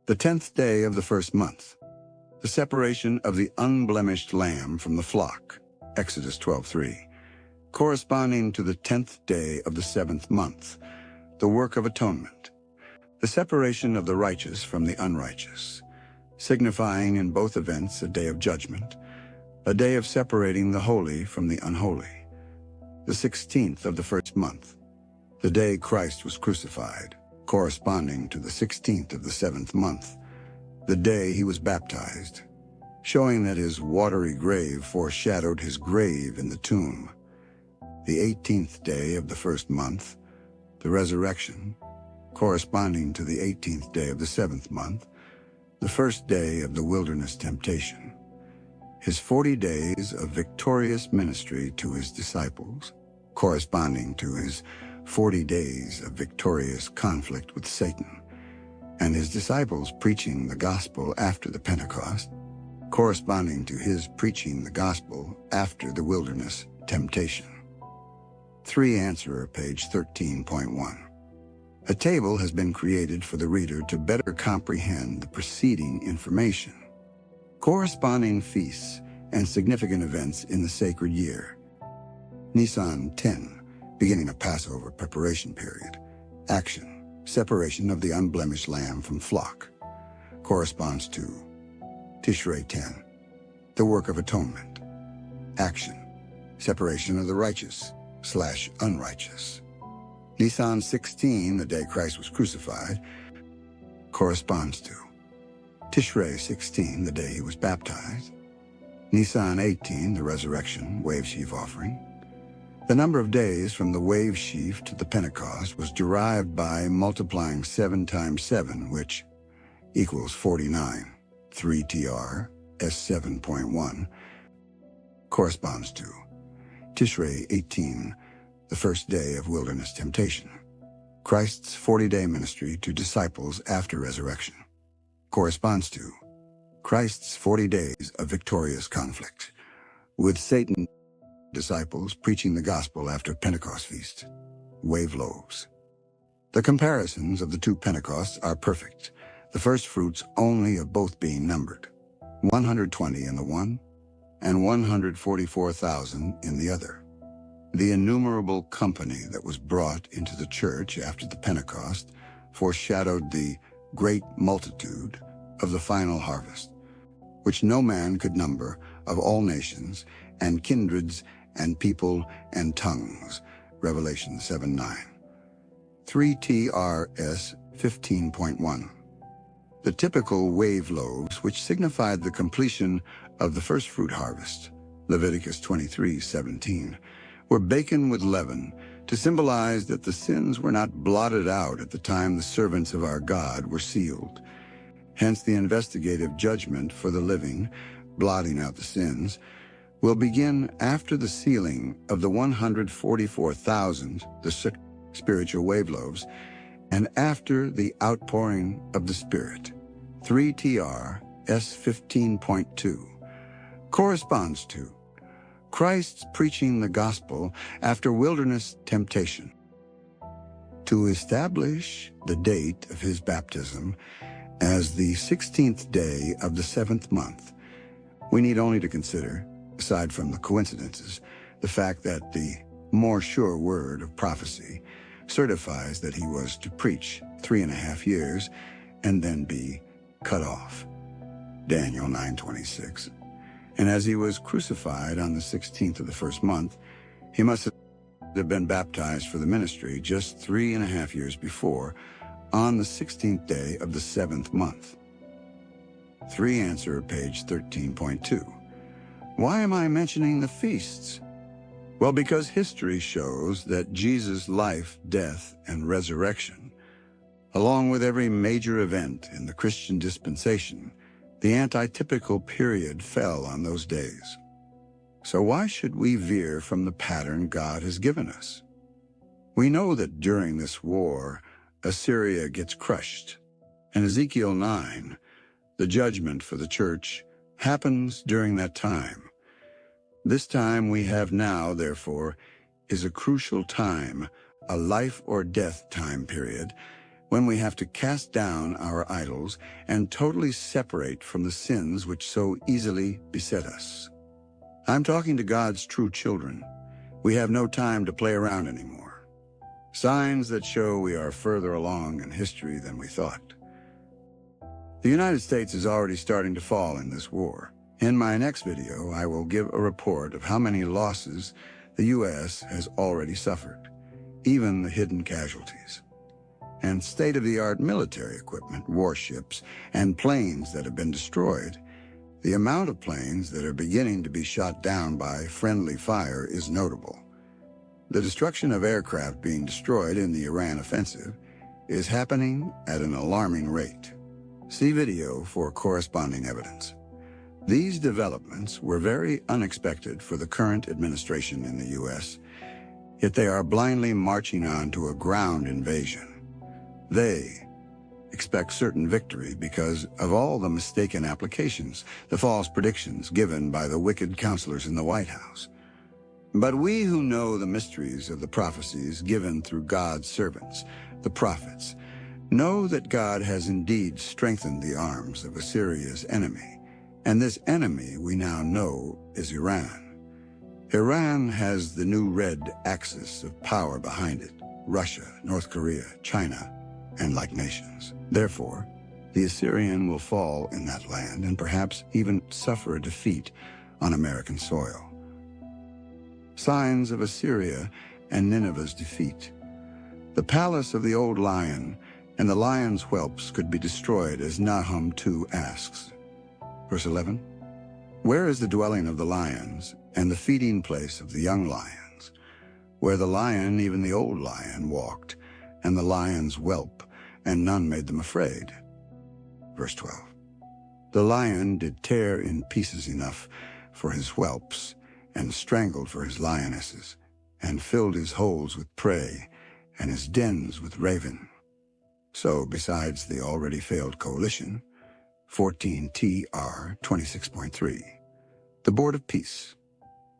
The 10th day of the first month, the separation of the unblemished lamb from the flock, Exodus 12:3, corresponding to the 10th day of the 7th month, the work of atonement, the separation of the righteous from the unrighteous, signifying in both events a day of judgment, a day of separating the holy from the unholy, the 16th of the first month, the day Christ was crucified, corresponding to the 16th of the 7th month, the day he was baptized, showing that his watery grave foreshadowed his grave in the tomb, the 18th day of the first month, the resurrection, corresponding to the 18th day of the 7th month, the first day of the wilderness temptation, his 40 days of victorious ministry to his disciples, corresponding to his 40 days of victorious conflict with Satan, and his disciples preaching the gospel after the Pentecost, corresponding to his preaching the gospel after the wilderness temptation. 3 Answerer, page 13.1. A table has been created for the reader to better comprehend the preceding information. Corresponding feasts and significant events in the sacred year. Nisan 10, beginning of Passover preparation period. Action, separation of the unblemished lamb from flock. Corresponds to Tishrei 10, the work of atonement. Action, separation of the righteous/unrighteous. Nisan 16, the day Christ was crucified, corresponds to Tishrei 16, the day he was baptized. Nisan 18, the resurrection, wave sheaf offering. The number of days from the wave sheaf to the Pentecost was derived by multiplying 7 times 7, which equals 49. 3tr S7.1 corresponds to Tishrei 18, the first day of wilderness temptation. Christ's 40-day ministry to disciples after resurrection corresponds to Christ's 40 days of victorious conflict with Satan. Disciples preaching the gospel after Pentecost feast. Wave loaves. The comparisons of the 2 Pentecosts are perfect, the first fruits only of both being numbered, 120 in the one and 144,000 in the other. The innumerable company that was brought into the church after the Pentecost foreshadowed the great multitude of the final harvest, which no man could number, of all nations and kindreds and people and tongues. Revelation 7:9. 3trs 15.1. The typical wave loaves, which signified the completion of the first fruit harvest, Leviticus 23:17, were baken with leaven to symbolize that the sins were not blotted out at the time the servants of our God were sealed. Hence the investigative judgment for the living, blotting out the sins, will begin after the sealing of the 144,000, the spiritual wave loaves, and after the outpouring of the Spirit. 3tr S15.2 corresponds to Christ's preaching the gospel after wilderness temptation. To establish the date of his baptism as the 16th day of the 7th month, we need only to consider, aside from the coincidences, the fact that the more sure word of prophecy certifies that he was to preach 3.5 years and then be cut off. Daniel 9:26. And as he was crucified on the 16th of the first month, he must have been baptized for the ministry just 3.5 years before, on the 16th day of the 7th month. 3 Answer, page 13.2. Why am I mentioning the feasts? Well, because history shows that Jesus' life, death, and resurrection, along with every major event in the Christian dispensation, the antitypical period fell on those days. So why should we veer from the pattern God has given us? We know that during this war, Assyria gets crushed, and Ezekiel 9, the judgment for the church, happens during that time. This time we have now, therefore, is a crucial time, a life or death time period, when we have to cast down our idols and totally separate from the sins which so easily beset us. I'm talking to God's true children. We have no time to play around anymore. Signs that show we are further along in history than we thought. The United States is already starting to fall in this war. In my next video, I will give a report of how many losses the U.S. has already suffered, even the hidden casualties, and state-of-the-art military equipment, warships, and planes that have been destroyed. The amount of planes that are beginning to be shot down by friendly fire is notable. The destruction of aircraft being destroyed in the Iran offensive is happening at an alarming rate. See video for corresponding evidence. These developments were very unexpected for the current administration in the U.S., yet they are blindly marching on to a ground invasion. They expect certain victory because of all the mistaken applications, the false predictions given by the wicked counselors in the White House. But we who know the mysteries of the prophecies given through God's servants, the prophets, know that God has indeed strengthened the arms of Assyria's enemy, and this enemy we now know is Iran. Iran has the new red axis of power behind it: Russia, North Korea, China, and like nations. Therefore, the Assyrian will fall in that land and perhaps even suffer a defeat on American soil. Signs of Assyria and Nineveh's defeat. The palace of the old lion and the lion's whelps could be destroyed, as Nahum 2 asks. Verse 11, where is the dwelling of the lions and the feeding place of the young lions, where the lion, even the old lion, walked, and the lion's whelp, and none made them afraid? Verse 12, the lion did tear in pieces enough for his whelps, and strangled for his lionesses, and filled his holes with prey, and his dens with raven. So, besides the already failed coalition, 14 TR 26.3, the Board of Peace.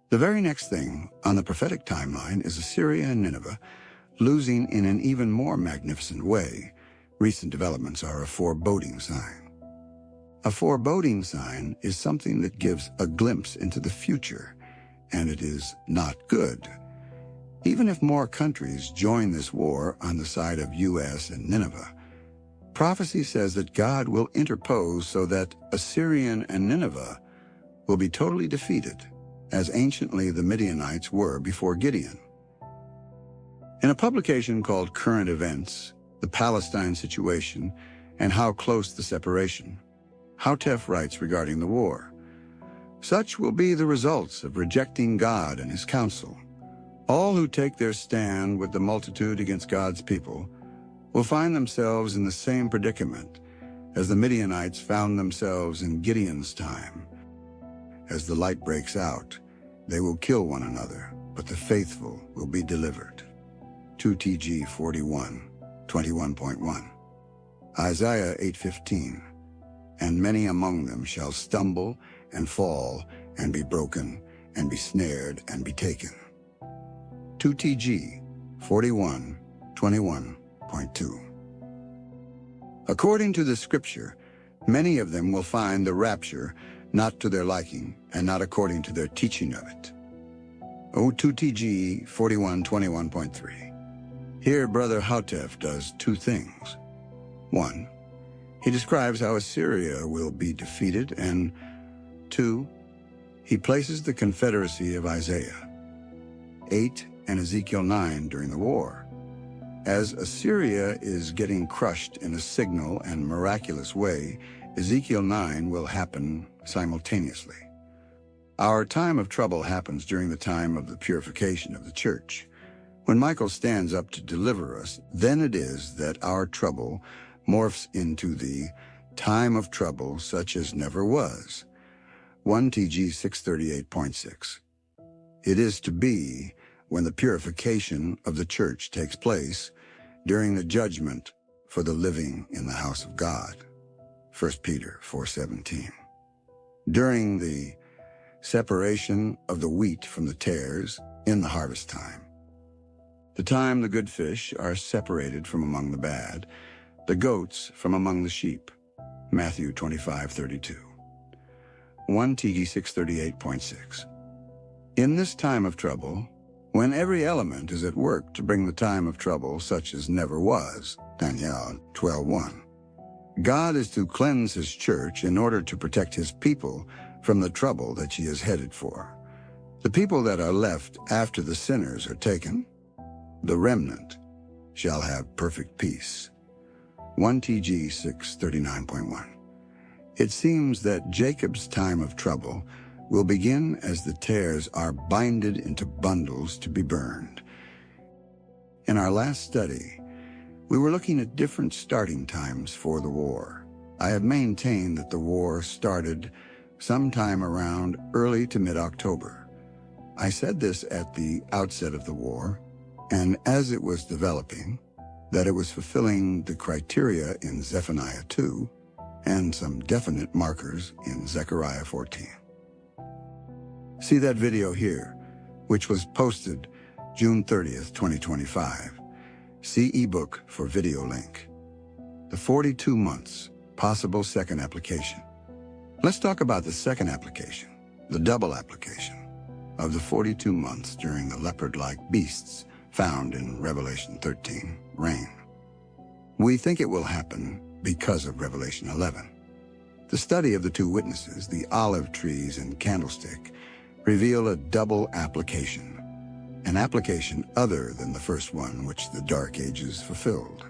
The very next thing on the prophetic timeline is Assyria and Nineveh losing in an even more magnificent way. Recent developments are a foreboding sign. A foreboding sign is something that gives a glimpse into the future, and it is not good. Even if more countries join this war on the side of U.S. and Nineveh, prophecy says that God will interpose so that Assyrian and Nineveh will be totally defeated, as anciently the Midianites were before Gideon. In a publication called Current Events, the Palestine Situation, and How Close the Separation, Houtef writes regarding the war, such will be the results of rejecting God and his counsel. All who take their stand with the multitude against God's people will find themselves in the same predicament as the Midianites found themselves in Gideon's time. As the light breaks out, they will kill one another, but the faithful will be delivered. 2 TG 41, 21.1. Isaiah 8:15. And many among them shall stumble and fall and be broken and be snared and be taken. 2 TG 41, 21.2. According to the scripture, many of them will find the rapture not to their liking and not according to their teaching of it. 2 TG 41, 21.3. Here, Brother Houtef does two things. 1, he describes how Assyria will be defeated, and 2, he places the confederacy of Isaiah 8 and Ezekiel 9 during the war. As Assyria is getting crushed in a signal and miraculous way, Ezekiel 9 will happen simultaneously. Our time of trouble happens during the time of the purification of the church. When Michael stands up to deliver us, then it is that our trouble morphs into the time of trouble such as never was. 1 TG 638.6. It is to be when the purification of the church takes place during the judgment for the living in the house of God. 1 Peter 4:17. During the separation of the wheat from the tares in the harvest time. The time the good fish are separated from among the bad, the goats from among the sheep. Matthew 25:32. 1 TG 638.6. In this time of trouble, when every element is at work to bring the time of trouble such as never was, Daniel 12:1, God is to cleanse his church in order to protect his people from the trouble that she is headed for. The people that are left after the sinners are taken, the remnant, shall have perfect peace. 1 TG 639.1. It seems that Jacob's time of trouble will begin as the tares are binded into bundles to be burned. In our last study, we were looking at different starting times for the war. I have maintained that the war started sometime around early to mid-October. I said this at the outset of the war, and as it was developing, that it was fulfilling the criteria in Zephaniah 2 and some definite markers in Zechariah 14. See that video here, which was posted June 30th, 2025. See ebook for video link. The 42 months, possible second application. Let's talk about the second application, the double application of the 42 months during the leopard-like beasts found in Revelation 13, reign. We think it will happen because of Revelation 11. The study of the two witnesses, the olive trees and candlestick, reveal a double application, an application other than the first one which the Dark Ages fulfilled.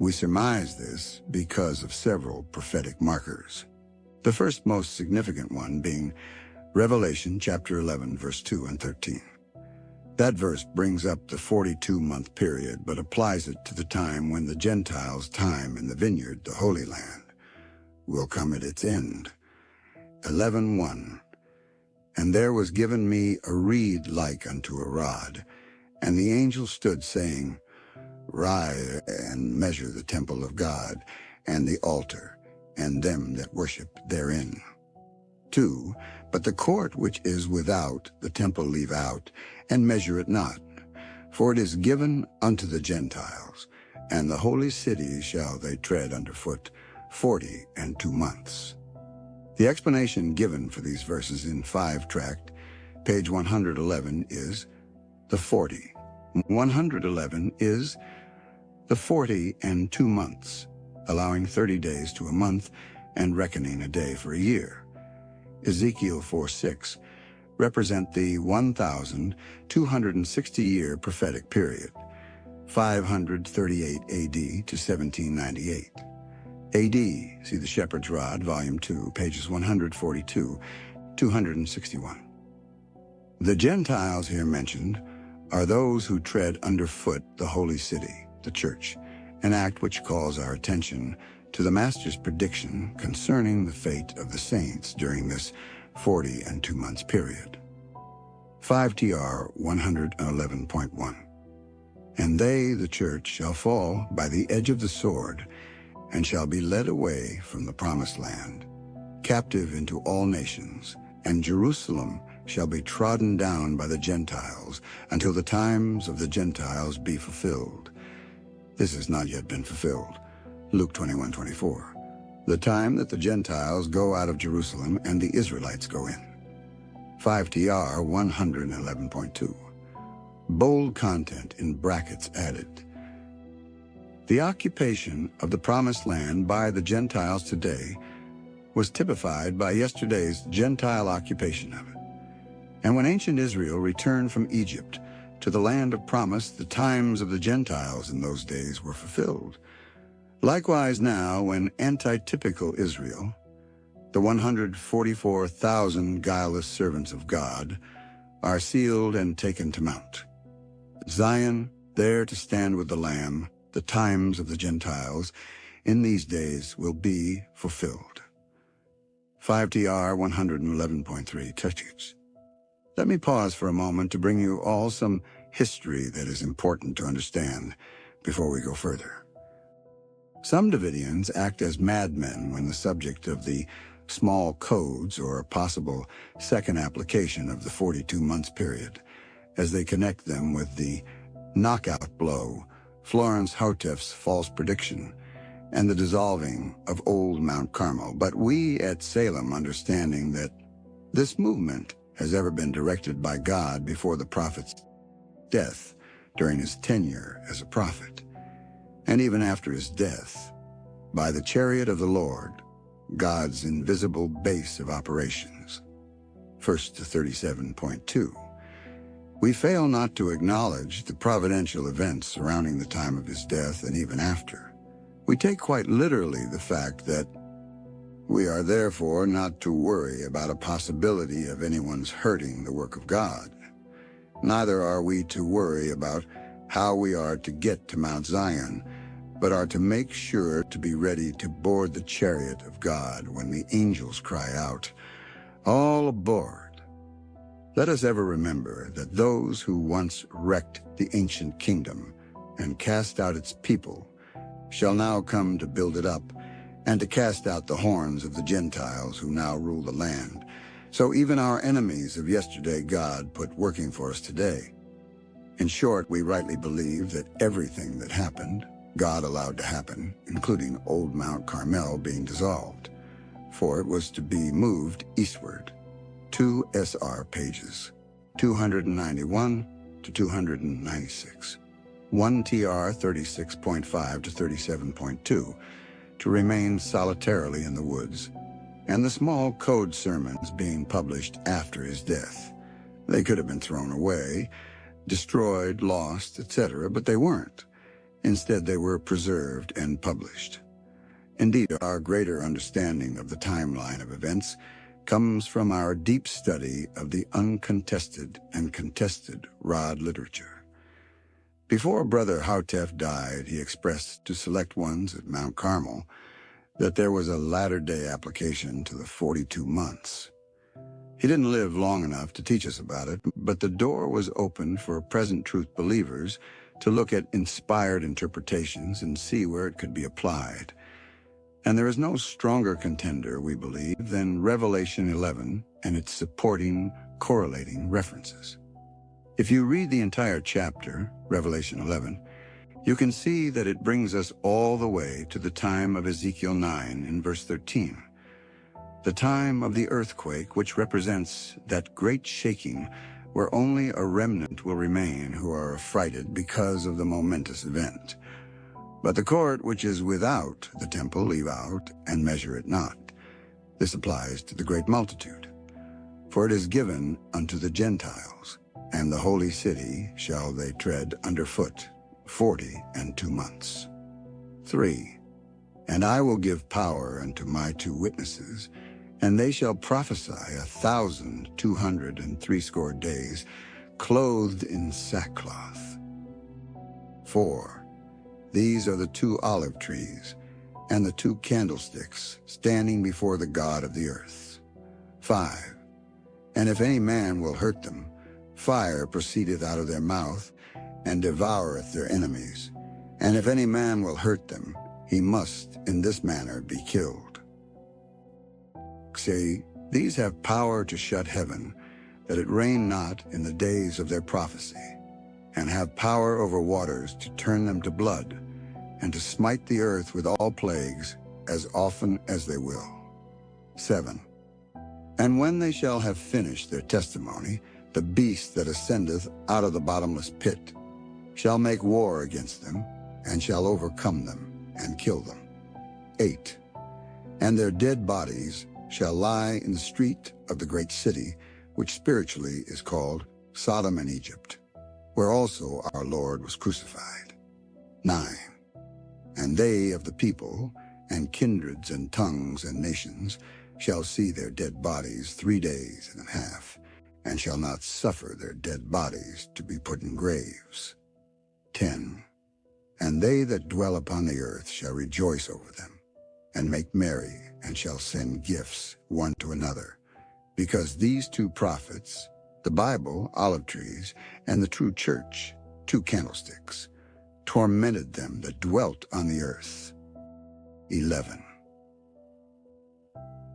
We surmise this because of several prophetic markers. The first most significant one being Revelation chapter 11, verse 2 and 13. That verse brings up the 42-month period, but applies it to the time when the Gentiles' time in the vineyard, the Holy Land, will come at its end. 11:1. And there was given me a reed like unto a rod, and the angel stood, saying, Rise and measure the temple of God, and the altar, and them that worship therein. 2. But the court which is without the temple leave out, and measure it not. For it is given unto the Gentiles, and the holy city shall they tread under foot 42 months. The explanation given for these verses in 5-tract, page 111, is the 40. 111 is the 42 months, allowing 30 days to a month and reckoning a day for a year. Ezekiel 4:6 represent the 1,260-year prophetic period, 538 AD to 1798. AD, see the Shepherd's Rod, Volume 2, pages 142, 261. The Gentiles here mentioned are those who tread underfoot the holy city, the church, an act which calls our attention to the Master's prediction concerning the fate of the saints during this 42 months period. 5TR 111.1. And they, the church, shall fall by the edge of the sword, and shall be led away from the promised land, captive into all nations, and Jerusalem shall be trodden down by the Gentiles until the times of the Gentiles be fulfilled. This has not yet been fulfilled. Luke 21:24. The time that the Gentiles go out of Jerusalem and the Israelites go in. 5TR 111.2. Bold content in brackets added. The occupation of the Promised Land by the Gentiles today was typified by yesterday's Gentile occupation of it. And when ancient Israel returned from Egypt to the land of promise, the times of the Gentiles in those days were fulfilled. Likewise now, when antitypical Israel, the 144,000 guileless servants of God, are sealed and taken to Mount Zion, there to stand with the Lamb, the times of the Gentiles in these days will be fulfilled. 5TR 111.3 teachings. Let me pause for a moment to bring you all some history that is important to understand before we go further. Some Davidians act as madmen when the subject of the small codes or possible second application of the 42 months period, as they connect them with the knockout blow, Florence Houteff's false prediction, and the dissolving of old Mount Carmel. But we at Salem, understanding that this movement has ever been directed by God before the prophet's death during his tenure as a prophet, and even after his death, by the chariot of the Lord, God's invisible base of operations. 1 to 37.2. We fail not to acknowledge the providential events surrounding the time of his death and even after. We take quite literally the fact that we are therefore not to worry about a possibility of anyone's hurting the work of God. Neither are we to worry about how we are to get to Mount Zion, but are to make sure to be ready to board the chariot of God when the angels cry out, "All aboard!" Let us ever remember that those who once wrecked the ancient kingdom and cast out its people shall now come to build it up and to cast out the horns of the Gentiles who now rule the land. So even our enemies of yesterday God put working for us today. In short, we rightly believe that everything that happened, God allowed to happen, including old Mount Carmel being dissolved, for it was to be moved eastward. 2 SR pages, 291 to 296. 1 TR 36.5 to 37.2, to remain solitarily in the woods, and the small code sermons being published after his death. They could have been thrown away, destroyed, lost, etc., but they weren't. Instead, they were preserved and published. Indeed, our greater understanding of the timeline of events comes from our deep study of the uncontested and contested Rod literature. Before Brother Houtef died, he expressed to select ones at Mount Carmel that there was a latter-day application to the 42 months. He didn't live long enough to teach us about it, but the door was open for present truth believers to look at inspired interpretations and see where it could be applied. And there is no stronger contender, we believe, than Revelation 11 and its supporting, correlating references. If you read the entire chapter, Revelation 11, you can see that it brings us all the way to the time of Ezekiel 9 in verse 13. The time of the earthquake, which represents that great shaking where only a remnant will remain who are affrighted because of the momentous event. But the court which is without the temple leave out, and measure it not. This applies to the great multitude. For it is given unto the Gentiles, and the holy city shall they tread under foot 42 months. 3. And I will give power unto my 2 witnesses, and they shall prophesy 1,260 days, clothed in sackcloth. 4. These are the 2 olive trees, and the 2 candlesticks standing before the God of the earth. 5. And if any man will hurt them, fire proceedeth out of their mouth, and devoureth their enemies. And if any man will hurt them, he must in this manner be killed. See, these have power to shut heaven, that it rain not in the days of their prophecy, and have power over waters to turn them to blood, and to smite the earth with all plagues as often as they will. 7. And when they shall have finished their testimony, the beast that ascendeth out of the bottomless pit shall make war against them, and shall overcome them, and kill them. 8. And their dead bodies shall lie in the street of the great city, which spiritually is called Sodom and Egypt, where also our Lord was crucified. 9. And they of the people, and kindreds, and tongues, and nations, shall see their dead bodies 3 days and a half, and shall not suffer their dead bodies to be put in graves. 10. And they that dwell upon the earth shall rejoice over them, and make merry, and shall send gifts one to another, because these 2 prophets, the Bible, olive trees, and the true church, 2 candlesticks, tormented them that dwelt on the earth. 11.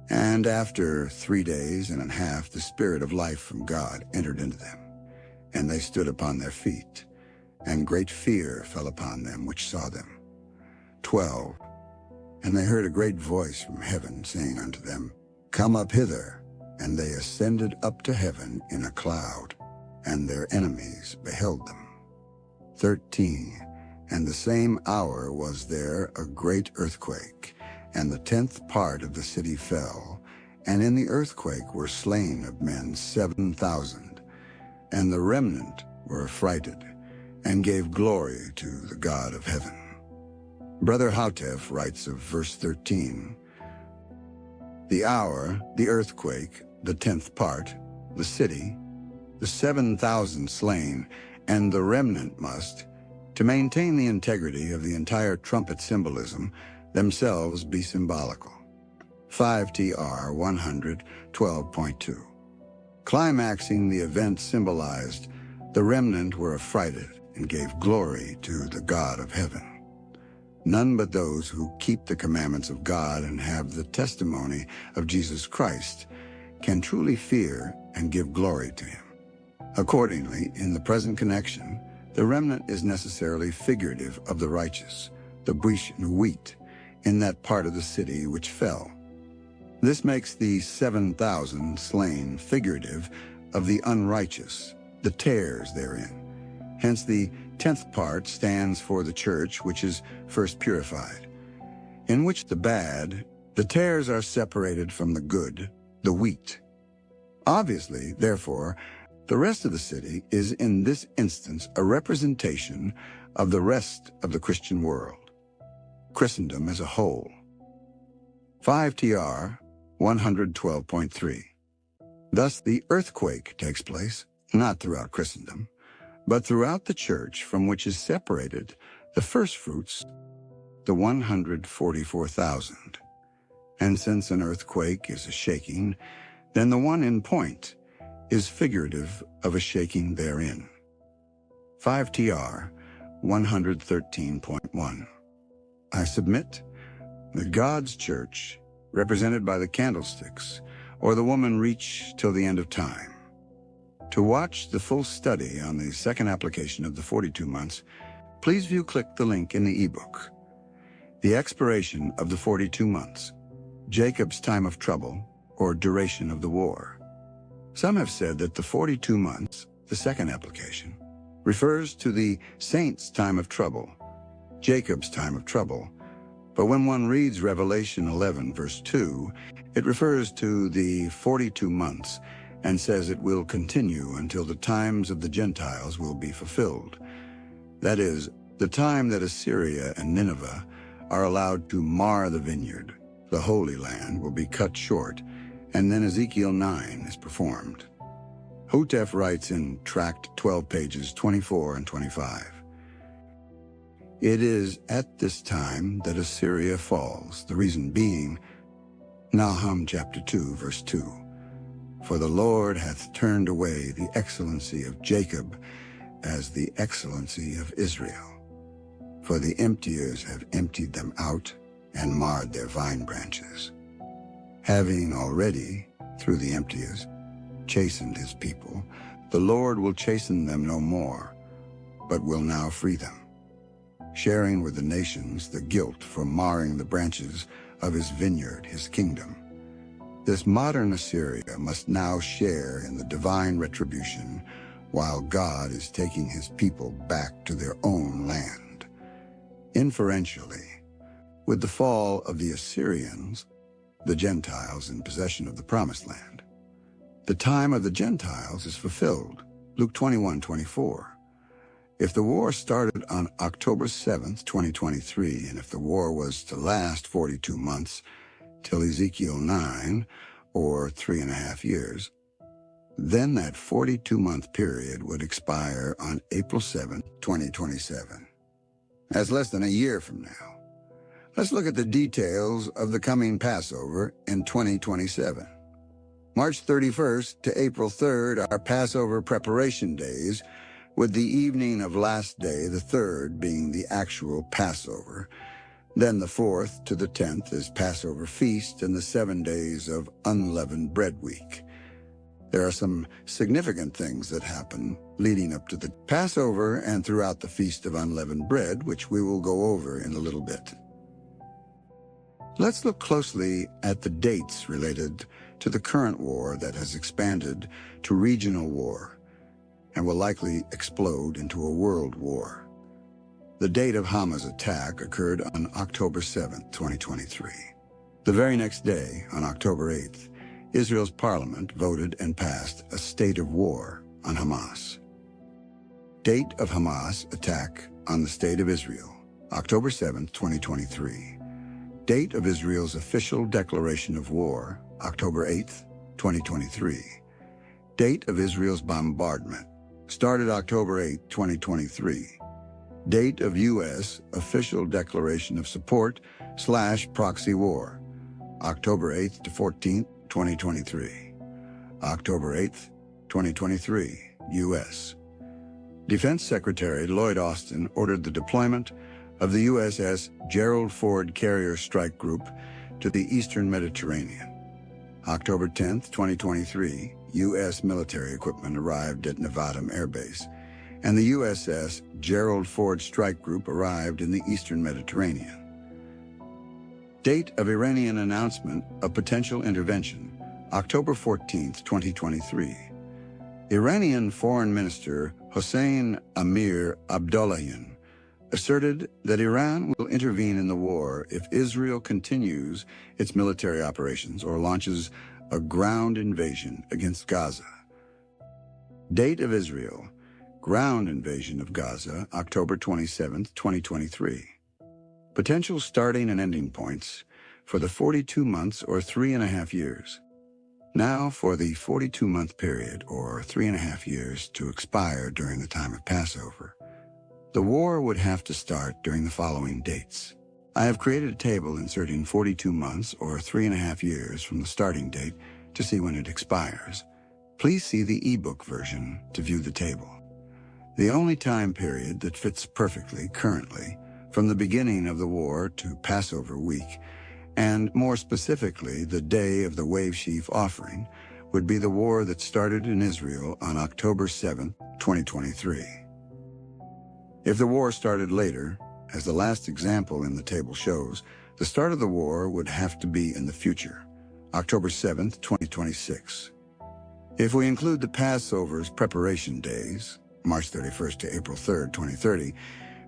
And after 3 days and a half, the Spirit of life from God entered into them, and they stood upon their feet, and great fear fell upon them which saw them. 12. And they heard a great voice from heaven, saying unto them, Come up hither. And they ascended up to heaven in a cloud, and their enemies beheld them. 13. And the same hour was there a great earthquake, and the 10th part of the city fell, and in the earthquake were slain of men 7,000, and the remnant were affrighted, and gave glory to the God of heaven. Brother Houtef writes of verse 13, The hour, the earthquake, the 10th part, the city, the 7,000 slain, and the remnant must, to maintain the integrity of the entire trumpet symbolism, themselves be symbolical. 5TR 112.2. Climaxing the event symbolized, the remnant were affrighted and gave glory to the God of heaven. None but those who keep the commandments of God and have the testimony of Jesus Christ can truly fear and give glory to him. Accordingly, in the present connection, the remnant is necessarily figurative of the righteous, the wheat, in that part of the city which fell. This makes the 7,000 slain figurative of the unrighteous, the tares therein. Hence the 10th part stands for the church which is first purified, in which the bad, the tares are separated from the good, the wheat. Obviously, therefore, the rest of the city is in this instance a representation of the rest of the Christian world, Christendom as a whole. 5TR 112.3. Thus the earthquake takes place, not throughout Christendom, but throughout the church from which is separated the firstfruits, the 144,000. And since an earthquake is a shaking, then the one in point is figurative of a shaking therein. 5TR 113.1. I submit that God's church, represented by the candlesticks, or the woman reach till the end of time. To watch the full study on the second application of the 42 months, please click the link in the ebook. The expiration of the 42 months, Jacob's time of trouble, or duration of the war. Some have said that the 42 months, the second application, refers to the saints' time of trouble, Jacob's time of trouble. But when one reads Revelation 11, verse 2, it refers to the 42 months and says it will continue until the times of the Gentiles will be fulfilled. That is, the time that Assyria and Nineveh are allowed to mar the vineyard, the Holy Land, will be cut short, and then Ezekiel 9 is performed. Houteff writes in Tract 12 pages 24 and 25. It is at this time that Assyria falls, the reason being, Nahum chapter 2, verse 2. For the Lord hath turned away the excellency of Jacob as the excellency of Israel. For the emptiers have emptied them out and marred their vine branches. Having already, through the emptiers, chastened his people, the Lord will chasten them no more, but will now free them, sharing with the nations the guilt for marring the branches of his vineyard, his kingdom. This modern Assyria must now share in the divine retribution while God is taking his people back to their own land. Inferentially, with the fall of the Assyrians, the Gentiles in possession of the Promised Land, the time of the Gentiles is fulfilled, Luke 21:24. If the war started on October 7th, 2023, and if the war was to last 42 months, till Ezekiel 9, or 3.5 years, then that 42-month period would expire on April 7, 2027. That's less than a year from now. Let's look at the details of the coming Passover in 2027. March 31st to April 3rd are Passover preparation days, with the evening of last day, the 3rd, being the actual Passover. Then the 4th to the 10th is Passover feast and the 7 days of unleavened bread week. There are some significant things that happen leading up to the Passover and throughout the Feast of Unleavened Bread, which we will go over in a little bit. Let's look closely at the dates related to the current war that has expanded to regional war and will likely explode into a world war. The date of Hamas' attack occurred on October 7, 2023. The very next day, on October 8th, Israel's parliament voted and passed a state of war on Hamas. Date of Hamas attack on the State of Israel, October 7, 2023. Date of Israel's official declaration of war, October 8, 2023. Date of Israel's bombardment, started October 8, 2023. Date of U.S. official declaration of support / proxy war, October 8th to 14th, 2023. October 8th, 2023, U.S. Defense Secretary Lloyd Austin ordered the deployment of the USS Gerald Ford Carrier Strike Group to the Eastern Mediterranean. October 10th, 2023, U.S. military equipment arrived at Nevatim Air Base, and the USS Gerald Ford Strike Group arrived in the Eastern Mediterranean. Date of Iranian announcement of potential intervention, October 14th, 2023. Iranian Foreign Minister Hossein Amir Abdollahian asserted that Iran will intervene in the war if Israel continues its military operations or launches a ground invasion against Gaza. Date of Israel, ground invasion of Gaza, October 27, 2023. Potential starting and ending points for the 42 months or 3.5 years. Now for the 42-month period, or 3.5 years, to expire during the time of Passover. The war would have to start during the following dates. I have created a table inserting 42 months or 3.5 years from the starting date to see when it expires. Please see the ebook version to view the table. The only time period that fits perfectly currently, from the beginning of the war to Passover week, and more specifically the day of the wave sheaf offering, would be the war that started in Israel on October 7, 2023. If the war started later, as the last example in the table shows, the start of the war would have to be in the future, October 7, 2026. If we include the Passover's preparation days, March 31st to April 3rd, 2030,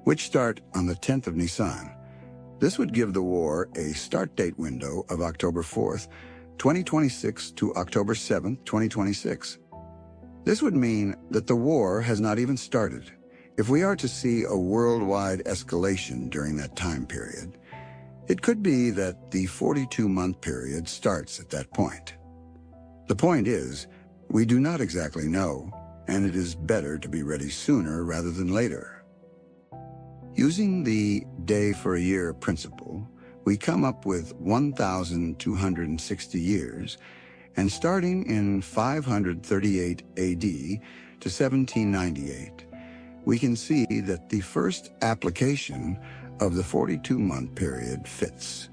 which start on the 10th of Nisan, this would give the war a start date window of October 4th, 2026 to October 7th, 2026. This would mean that the war has not even started. If we are to see a worldwide escalation during that time period, it could be that the 42-month period starts at that point. The point is, we do not exactly know, and it is better to be ready sooner rather than later. Using the day for a year principle, we come up with 1,260 years, and starting in 538 AD to 1798, we can see that the first application of the 42-month period fits.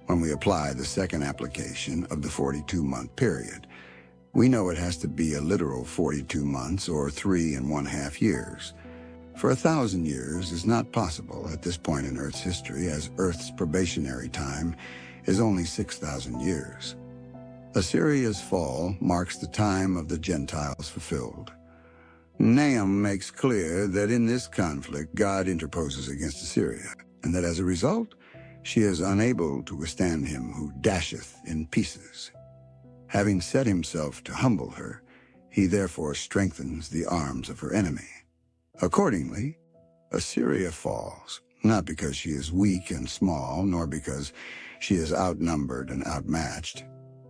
When we apply the second application of the 42-month period, we know it has to be a literal 42 months or 3.5 years. For 1,000 years is not possible at this point in Earth's history, as Earth's probationary time is only 6,000 years. Assyria's fall marks the time of the Gentiles fulfilled. Nahum makes clear that in this conflict God interposes against Assyria, and that as a result, she is unable to withstand him who dasheth in pieces. Having set himself to humble her, he therefore strengthens the arms of her enemy. Accordingly, Assyria falls, not because she is weak and small, nor because she is outnumbered and outmatched,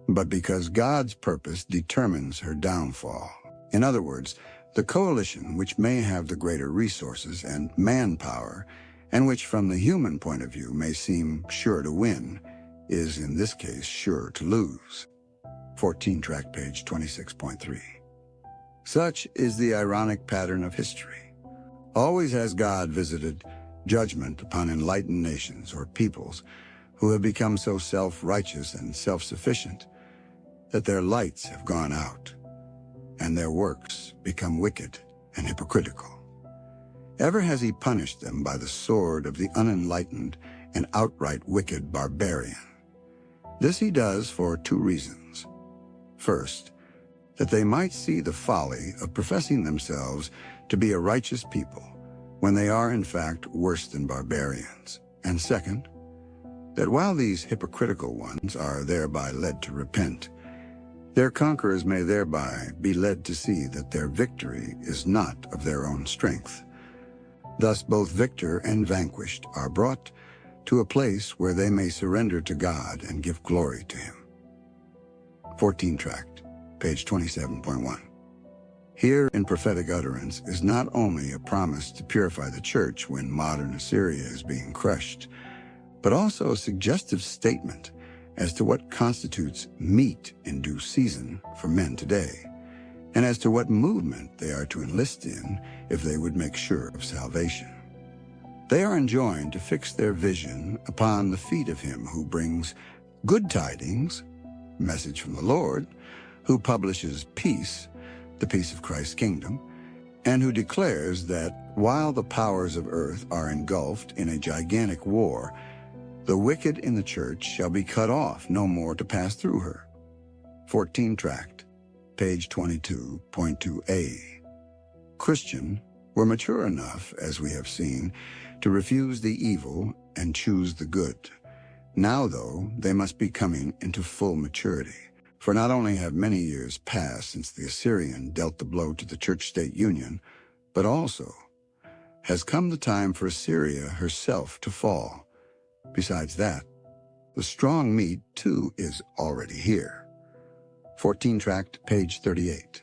but because God's purpose determines her downfall. In other words, the coalition which may have the greater resources and manpower, and which from the human point of view may seem sure to win, is in this case sure to lose. 14 track page 26.3. Such is the ironic pattern of history. Always has God visited judgment upon enlightened nations or peoples who have become so self-righteous and self-sufficient that their lights have gone out and their works become wicked and hypocritical. Ever has he punished them by the sword of the unenlightened and outright wicked barbarian. This he does for 2 reasons. First, that they might see the folly of professing themselves to be a righteous people when they are in fact worse than barbarians. And second, that while these hypocritical ones are thereby led to repent, their conquerors may thereby be led to see that their victory is not of their own strength. Thus both victor and vanquished are brought to a place where they may surrender to God and give glory to him. 14 tract, page 27.1. Here in prophetic utterance is not only a promise to purify the church when modern Assyria is being crushed, but also a suggestive statement as to what constitutes meat in due season for men today, and as to what movement they are to enlist in if they would make sure of salvation. They are enjoined to fix their vision upon the feet of him who brings good tidings, message from the Lord, who publishes peace, the peace of Christ's kingdom, and who declares that while the powers of earth are engulfed in a gigantic war, the wicked in the church shall be cut off, no more to pass through her. 14 Tract, page 22.2a. Christian were mature enough, as we have seen, to refuse the evil and choose the good. Now, though, they must be coming into full maturity. For not only have many years passed since the Assyrian dealt the blow to the church-state union, but also has come the time for Assyria herself to fall. Besides that, the strong meat, too, is already here. 14 Tract, page 38.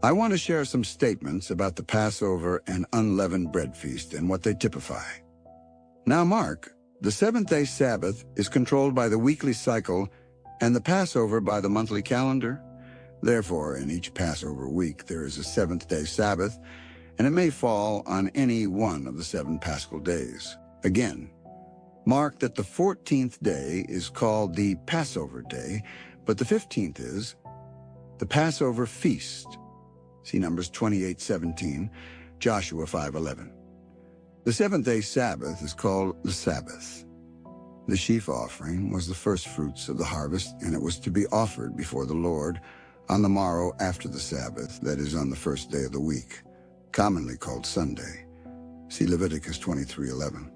I want to share some statements about the Passover and unleavened bread feast and what they typify. Now mark, the seventh-day Sabbath is controlled by the weekly cycle and the Passover by the monthly calendar. Therefore, in each Passover week there is a seventh-day Sabbath, and it may fall on any one of the 7 Paschal days. Again, mark that the 14th day is called the Passover day, but the 15th is the Passover feast. See Numbers 28:17, Joshua 5:11. The seventh-day Sabbath is called the Sabbath. The sheaf offering was the first fruits of the harvest, and it was to be offered before the Lord on the morrow after the Sabbath, that is, on the first day of the week, commonly called Sunday. See Leviticus 23:11.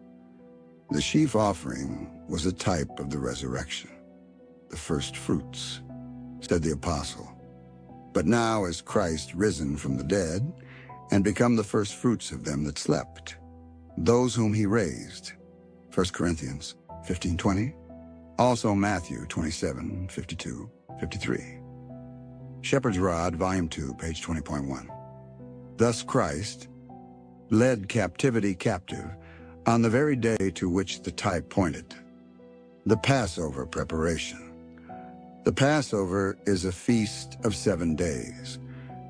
The sheaf offering was a type of the resurrection, the first fruits, said the apostle. But now is Christ risen from the dead and become the first fruits of them that slept, those whom he raised. 1 Corinthians 15:20. Also Matthew 27:52, 53. Shepherd's Rod, Volume 2, page 20.1. Thus Christ led captivity captive on the very day to which the type pointed, the Passover preparation. The Passover is a feast of 7 days.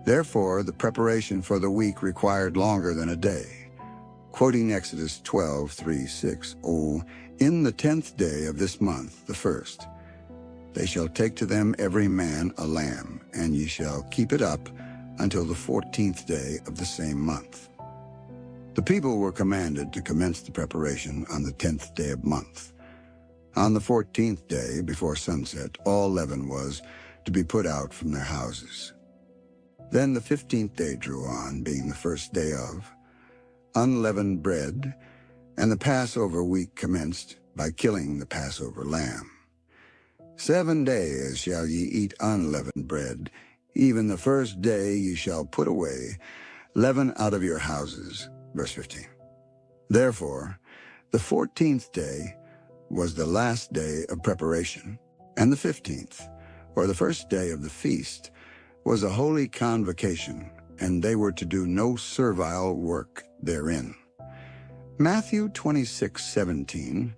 Therefore, the preparation for the week required longer than a day. Quoting Exodus 12:3-6, in the 10th day of this month, the first, they shall take to them every man a lamb, and ye shall keep it up until the 14th day of the same month. The people were commanded to commence the preparation on the 10th day of month. On the 14th day, before sunset, all leaven was to be put out from their houses. Then the 15th day drew on, being the first day of unleavened bread, and the Passover week commenced by killing the Passover lamb. 7 days shall ye eat unleavened bread. Even the first day ye shall put away leaven out of your houses. Verse 15. Therefore, the 14th day was the last day of preparation, and the 15th, or the first day of the feast, was a holy convocation, and they were to do no servile work therein. Matthew 26:17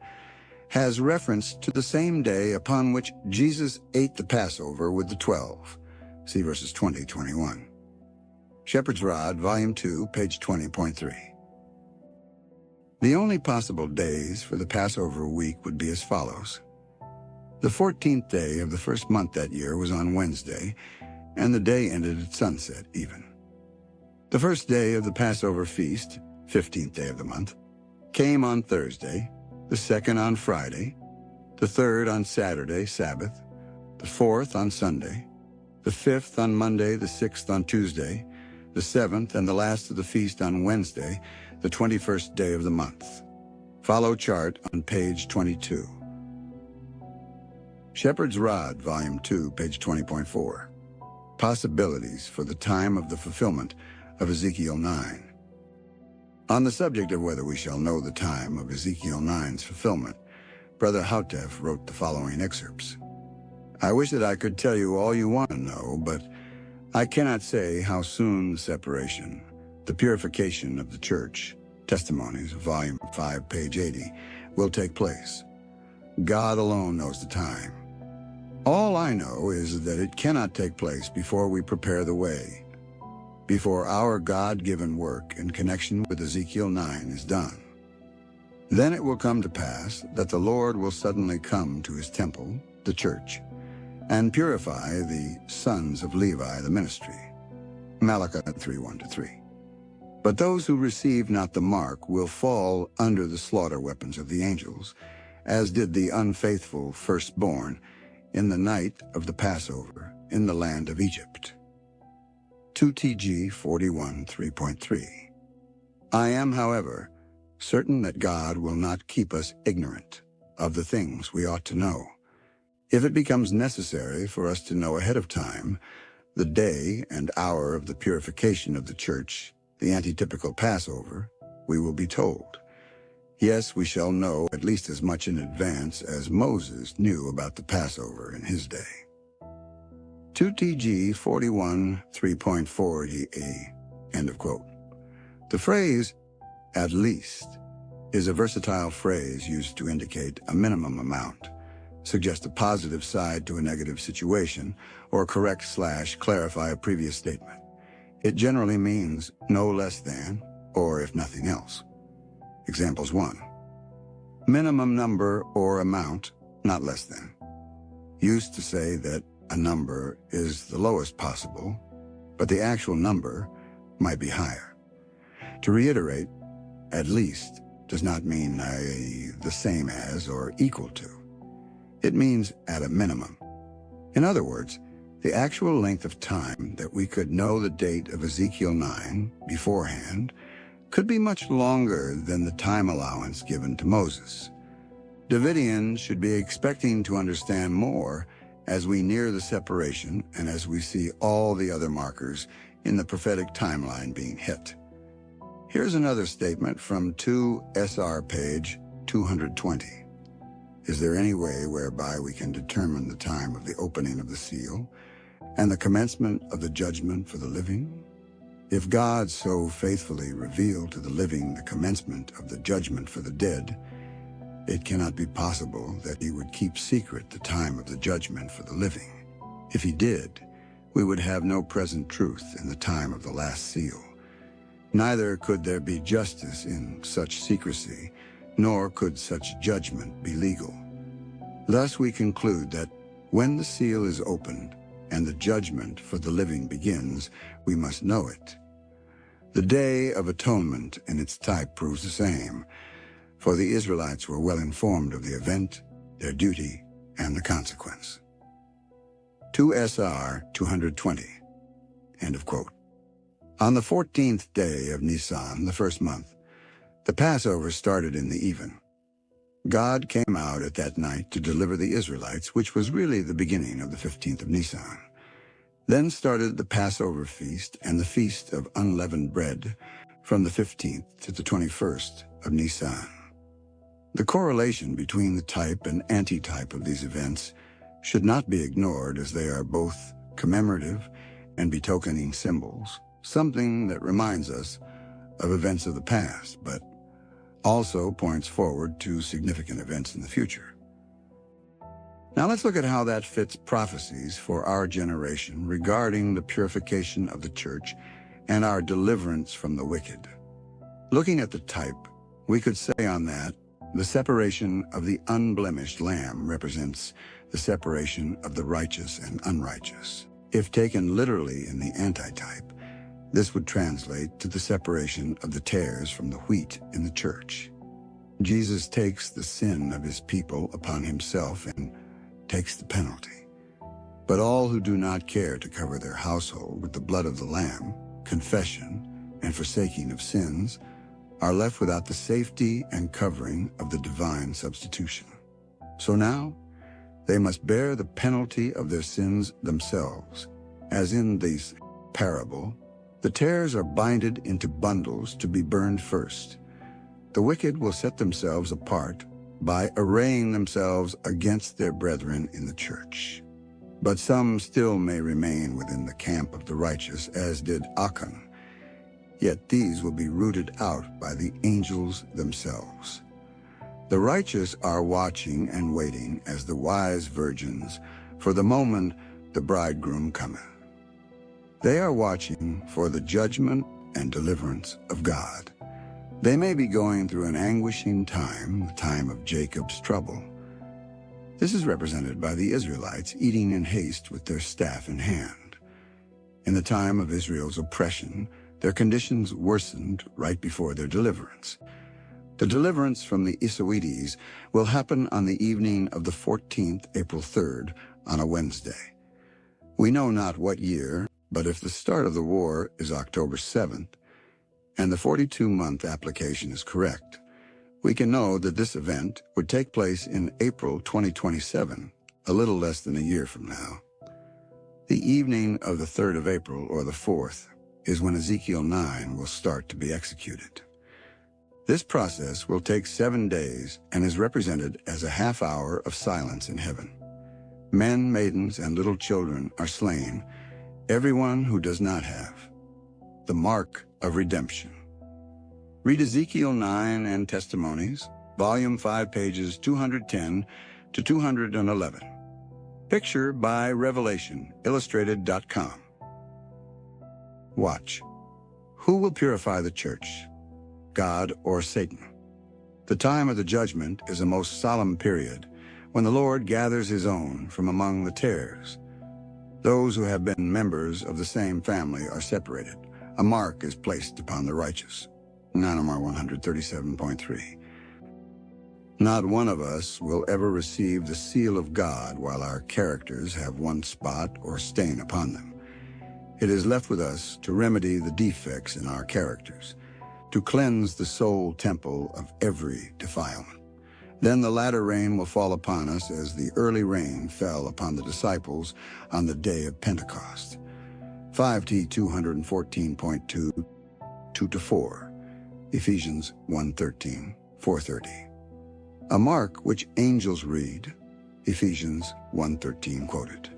has reference to the same day upon which Jesus ate the Passover with the 12. See verses 20-21. Shepherd's Rod, Volume 2, page 20.3. The only possible days for the Passover week would be as follows. The 14th day of the first month that year was on Wednesday, and the day ended at sunset even. The first day of the Passover feast, 15th day of the month, came on Thursday, the second on Friday, the third on Saturday, Sabbath, the fourth on Sunday, the fifth on Monday, the sixth on Tuesday, the seventh and the last of the feast on Wednesday, the 21st day of the month. Follow chart on page 22. Shepherd's Rod, Volume 2, page 20.4. Possibilities for the time of the fulfillment of Ezekiel 9. On the subject of whether we shall know the time of Ezekiel 9's fulfillment, Brother Hautef wrote the following excerpts. I wish that I could tell you all you want to know, but I cannot say how soon the separation, the purification of the church, Testimonies, Volume 5, page 80, will take place. God alone knows the time. All I know is that it cannot take place before we prepare the way, before our God-given work in connection with Ezekiel 9 is done. Then it will come to pass that the Lord will suddenly come to his temple, the church, and purify the sons of Levi, the ministry. Malachi 3:1-3. But those who receive not the mark will fall under the slaughter weapons of the angels, as did the unfaithful firstborn in the night of the Passover in the land of Egypt. 2 TG 41:3.3. I am, however, certain that God will not keep us ignorant of the things we ought to know. If it becomes necessary for us to know ahead of time the day and hour of the purification of the church, the antitypical Passover, we will be told. Yes, we shall know at least as much in advance as Moses knew about the Passover in his day. 2 TG 41:3.40a, end of quote. The phrase, "at least," is a versatile phrase used to indicate a minimum amount, suggest a positive side to a negative situation, or correct/clarify a previous statement. It generally means no less than, or if nothing else. Examples 1. Minimum number or amount, not less than. Used to say that a number is the lowest possible, but the actual number might be higher. To reiterate, at least does not mean the same as or equal to. It means at a minimum. In other words, the actual length of time that we could know the date of Ezekiel 9 beforehand could be much longer than the time allowance given to Moses. Davidians should be expecting to understand more as we near the separation and as we see all the other markers in the prophetic timeline being hit. Here's another statement from 2 SR page 220. Is there any way whereby we can determine the time of the opening of the seal and the commencement of the judgment for the living? If God so faithfully revealed to the living the commencement of the judgment for the dead, it cannot be possible that he would keep secret the time of the judgment for the living. If he did, we would have no present truth in the time of the last seal. Neither could there be justice in such secrecy, nor could such judgment be legal. Thus we conclude that when the seal is opened and the judgment for the living begins, we must know it. The Day of Atonement in its type proves the same, for the Israelites were well informed of the event, their duty, and the consequence. 2 SR 220, end of quote. On the 14th day of Nisan, the first month, the Passover started in the even. God came out at that night to deliver the Israelites, which was really the beginning of the 15th of Nisan. Then started the Passover feast and the Feast of Unleavened Bread from the 15th to the 21st of Nisan. The correlation between the type and antitype of these events should not be ignored, as they are both commemorative and betokening symbols, something that reminds us of events of the past, but also points forward to significant events in the future. Now let's look at how that fits prophecies for our generation regarding the purification of the church and our deliverance from the wicked. Looking at the type, we could say on that, the separation of the unblemished lamb represents the separation of the righteous and unrighteous. If taken literally in the antitype, this would translate to the separation of the tares from the wheat in the church. Jesus takes the sin of his people upon himself and takes the penalty. But all who do not care to cover their household with the blood of the Lamb, confession, and forsaking of sins, are left without the safety and covering of the divine substitution. So now, they must bear the penalty of their sins themselves. As in this parable, the tares are binded into bundles to be burned first. The wicked will set themselves apart by arraying themselves against their brethren in the church. But some still may remain within the camp of the righteous, as did Achan. Yet these will be rooted out by the angels themselves. The righteous are watching and waiting as the wise virgins for the moment the bridegroom cometh. They are watching for the judgment and deliverance of God. They may be going through an anguishing time, the time of Jacob's trouble. This is represented by the Israelites eating in haste with their staff in hand. In the time of Israel's oppression, their conditions worsened right before their deliverance. The deliverance from the Isawites will happen on the evening of the 14th, April 3rd, on a Wednesday. We know not what year, but if the start of the war is October 7th, and the 42-month application is correct, we can know that this event would take place in April 2027, a little less than a year from now. The evening of the 3rd of April, or the 4th, is when Ezekiel 9 will start to be executed. This process will take 7 days and is represented as a half hour of silence in heaven. Men, maidens, and little children are slain, everyone who does not have the mark of redemption. Read Ezekiel 9 and Testimonies, Volume 5, pages 210 to 211. Picture by Revelation, Illustrated.com. Watch. Who will purify the church, God or Satan? The time of the judgment is a most solemn period when the Lord gathers his own from among the tares. Those who have been members of the same family are separated. A mark is placed upon the righteous. Nanomar 137.3. Not one of us will ever receive the seal of God while our characters have one spot or stain upon them. It is left with us to remedy the defects in our characters, to cleanse the soul temple of every defilement. Then the latter rain will fall upon us as the early rain fell upon the disciples on the day of Pentecost. 5T 214.2, 2-4. Ephesians 1:13, 4:30. A mark which angels read, Ephesians 1:13 quoted.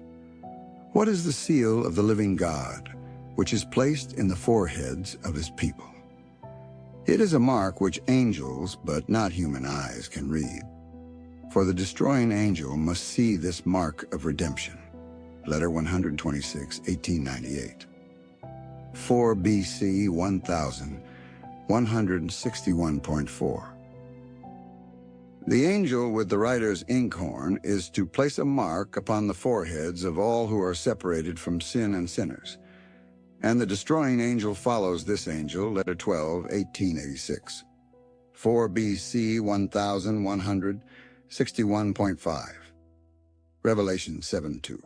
What is the seal of the living God, which is placed in the foreheads of his people? It is a mark which angels, but not human eyes, can read. For the destroying angel must see this mark of redemption. Letter 126, 1898. 4 BC 1161.4. The angel with the writer's inkhorn is to place a mark upon the foreheads of all who are separated from sin and sinners. And the destroying angel follows this angel, letter 12, 1886. 4 BC 1161.5. Revelation 7:2.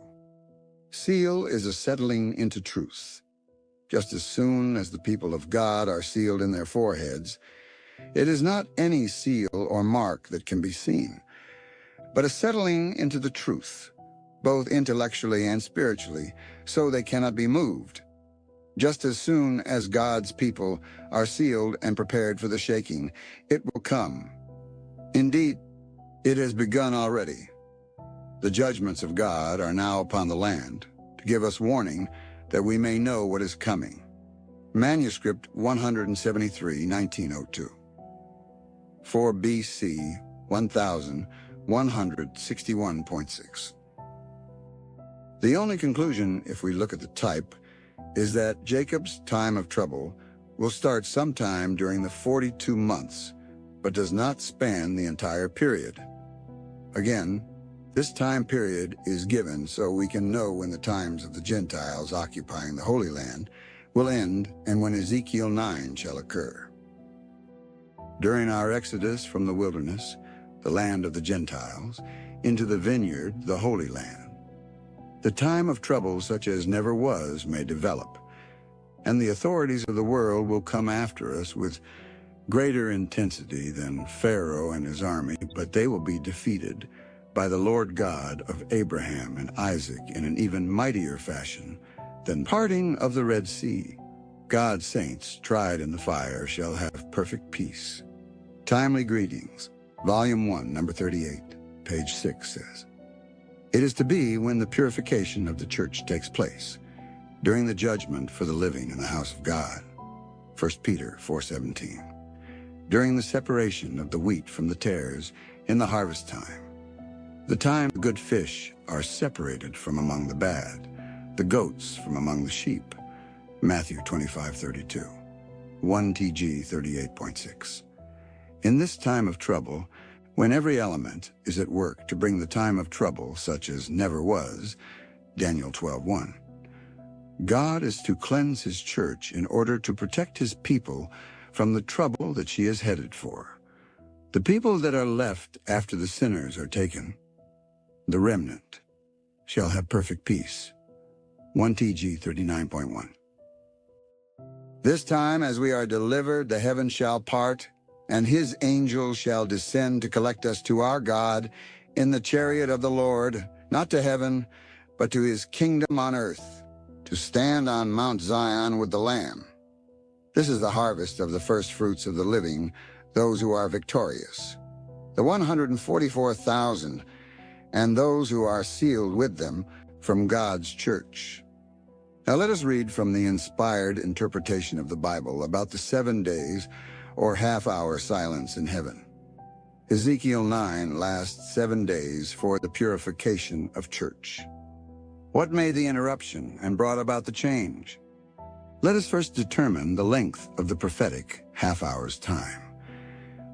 Seal is a settling into truth. Just as soon as the people of God are sealed in their foreheads, it is not any seal or mark that can be seen, but a settling into the truth, both intellectually and spiritually, so they cannot be moved. Just as soon as God's people are sealed and prepared for the shaking, it will come. Indeed, it has begun already. The judgments of God are now upon the land, to give us warning that we may know what is coming. Manuscript 173, 1902. 4 BC 1161.6. The only conclusion, if we look at the type, is that Jacob's time of trouble will start sometime during the 42 months, but does not span the entire period. Again, this time period is given so we can know when the times of the Gentiles occupying the Holy Land will end and when Ezekiel 9 shall occur. During our exodus from the wilderness, the land of the Gentiles, into the vineyard, the Holy Land, the time of trouble such as never was may develop, and the authorities of the world will come after us with greater intensity than Pharaoh and his army, but they will be defeated by the Lord God of Abraham and Isaac in an even mightier fashion than parting of the Red Sea. God's saints, tried in the fire, shall have perfect peace. Timely Greetings, Volume 1, number 38, page 6 says, It is to be when the purification of the church takes place, during the judgment for the living in the house of God, 1 Peter 4:17, during the separation of the wheat from the tares in the harvest time, the time the good fish are separated from among the bad, the goats from among the sheep, Matthew 25:32, 1 TG 38.6. In this time of trouble, when every element is at work to bring the time of trouble such as never was, Daniel 12:1, God is to cleanse his church in order to protect his people from the trouble that she is headed for. The people that are left after the sinners are taken, the remnant, shall have perfect peace, 1 TG 39.1. This time as we are delivered, the heavens shall part, and his angels shall descend to collect us to our God in the chariot of the Lord, not to heaven, but to his kingdom on earth, to stand on Mount Zion with the Lamb. This is the harvest of the first fruits of the living, those who are victorious, the 144,000, and those who are sealed with them from God's church. Now let us read from the inspired interpretation of the Bible about the 7 days or half-hour silence in heaven. Ezekiel 9 lasts 7 days for the purification of church. What made the interruption and brought about the change? Let us first determine the length of the prophetic half-hour's time.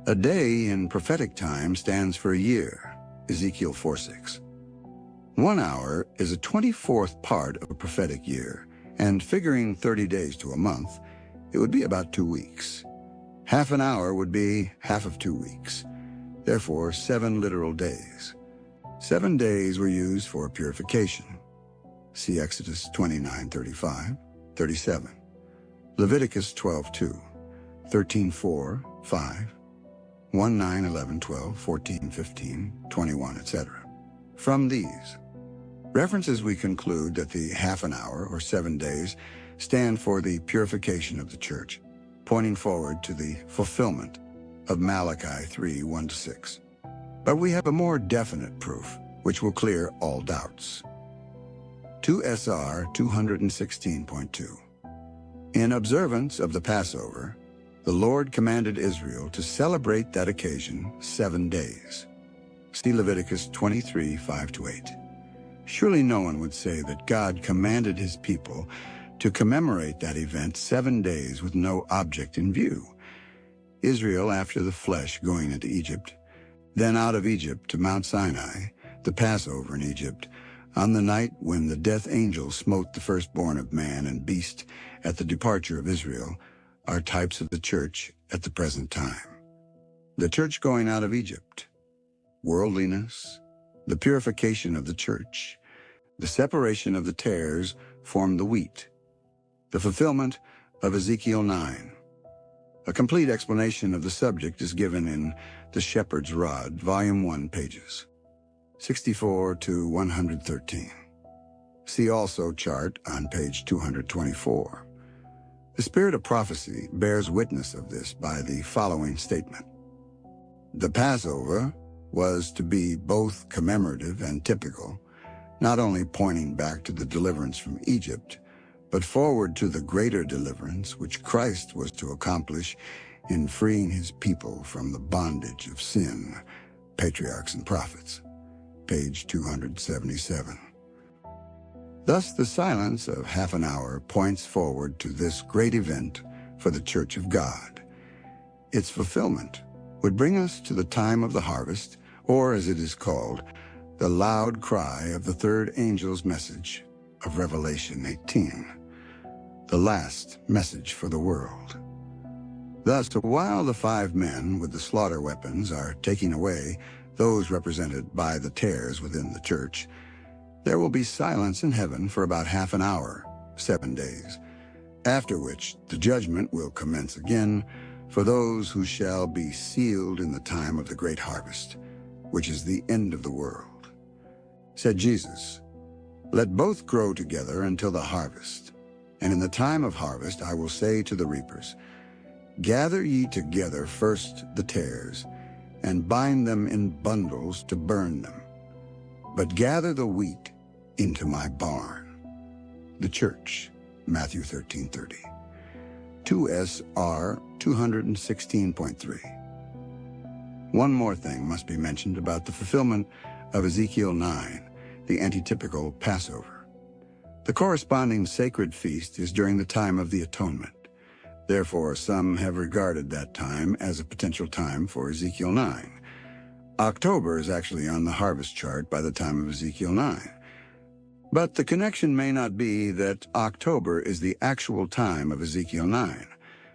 A day in prophetic time stands for a year, Ezekiel 4:6. 1 hour is a 24th part of a prophetic year, and figuring 30 days to a month, it would be about 2 weeks. Half an hour would be half of 2 weeks, therefore 7 literal days. 7 days were used for purification. See Exodus 29:35, 37, Leviticus 12:2, 13:4, 5, 1:9, 11, 12, 14, 15, 21, etc. From these references, we conclude that the half an hour or 7 days stand for the purification of the church, pointing forward to the fulfillment of Malachi 3:1-6. But we have a more definite proof, which will clear all doubts. 2 SR 216.2. In observance of the Passover, the Lord commanded Israel to celebrate that occasion 7 days. See Leviticus 23:5-8. Surely no one would say that God commanded his people to commemorate that event 7 days with no object in view. Israel after the flesh going into Egypt, then out of Egypt to Mount Sinai, the Passover in Egypt, on the night when the death angel smote the firstborn of man and beast at the departure of Israel, are types of the church at the present time. The church going out of Egypt, worldliness, the purification of the church, the separation of the tares form the wheat, the fulfillment of Ezekiel 9. A complete explanation of the subject is given in The Shepherd's Rod, Volume 1, pages 64 to 113. See also chart on page 224. The spirit of prophecy bears witness of this by the following statement. The Passover was to be both commemorative and typical, not only pointing back to the deliverance from Egypt, but forward to the greater deliverance which Christ was to accomplish in freeing his people from the bondage of sin, Patriarchs and Prophets, page 277. Thus, the silence of half an hour points forward to this great event for the Church of God. Its fulfillment would bring us to the time of the harvest, or as it is called, the loud cry of the third angel's message of Revelation 18, the last message for the world. Thus, while the 5 men with the slaughter weapons are taking away those represented by the tares within the church, there will be silence in heaven for about half an hour, 7 days, after which the judgment will commence again for those who shall be sealed in the time of the great harvest, which is the end of the world. Said Jesus, "Let both grow together until the harvest. And in the time of harvest I will say to the reapers, Gather ye together first the tares, and bind them in bundles to burn them. but gather the wheat into my barn. The church, Matthew 13:30. 2SR 216.3. One more thing must be mentioned about the fulfillment of Ezekiel 9, the antitypical Passover. The corresponding sacred feast is during the time of the atonement. Therefore, some have regarded that time as a potential time for Ezekiel 9. October is actually on the harvest chart by the time of Ezekiel 9. But the connection may not be that October is the actual time of Ezekiel 9.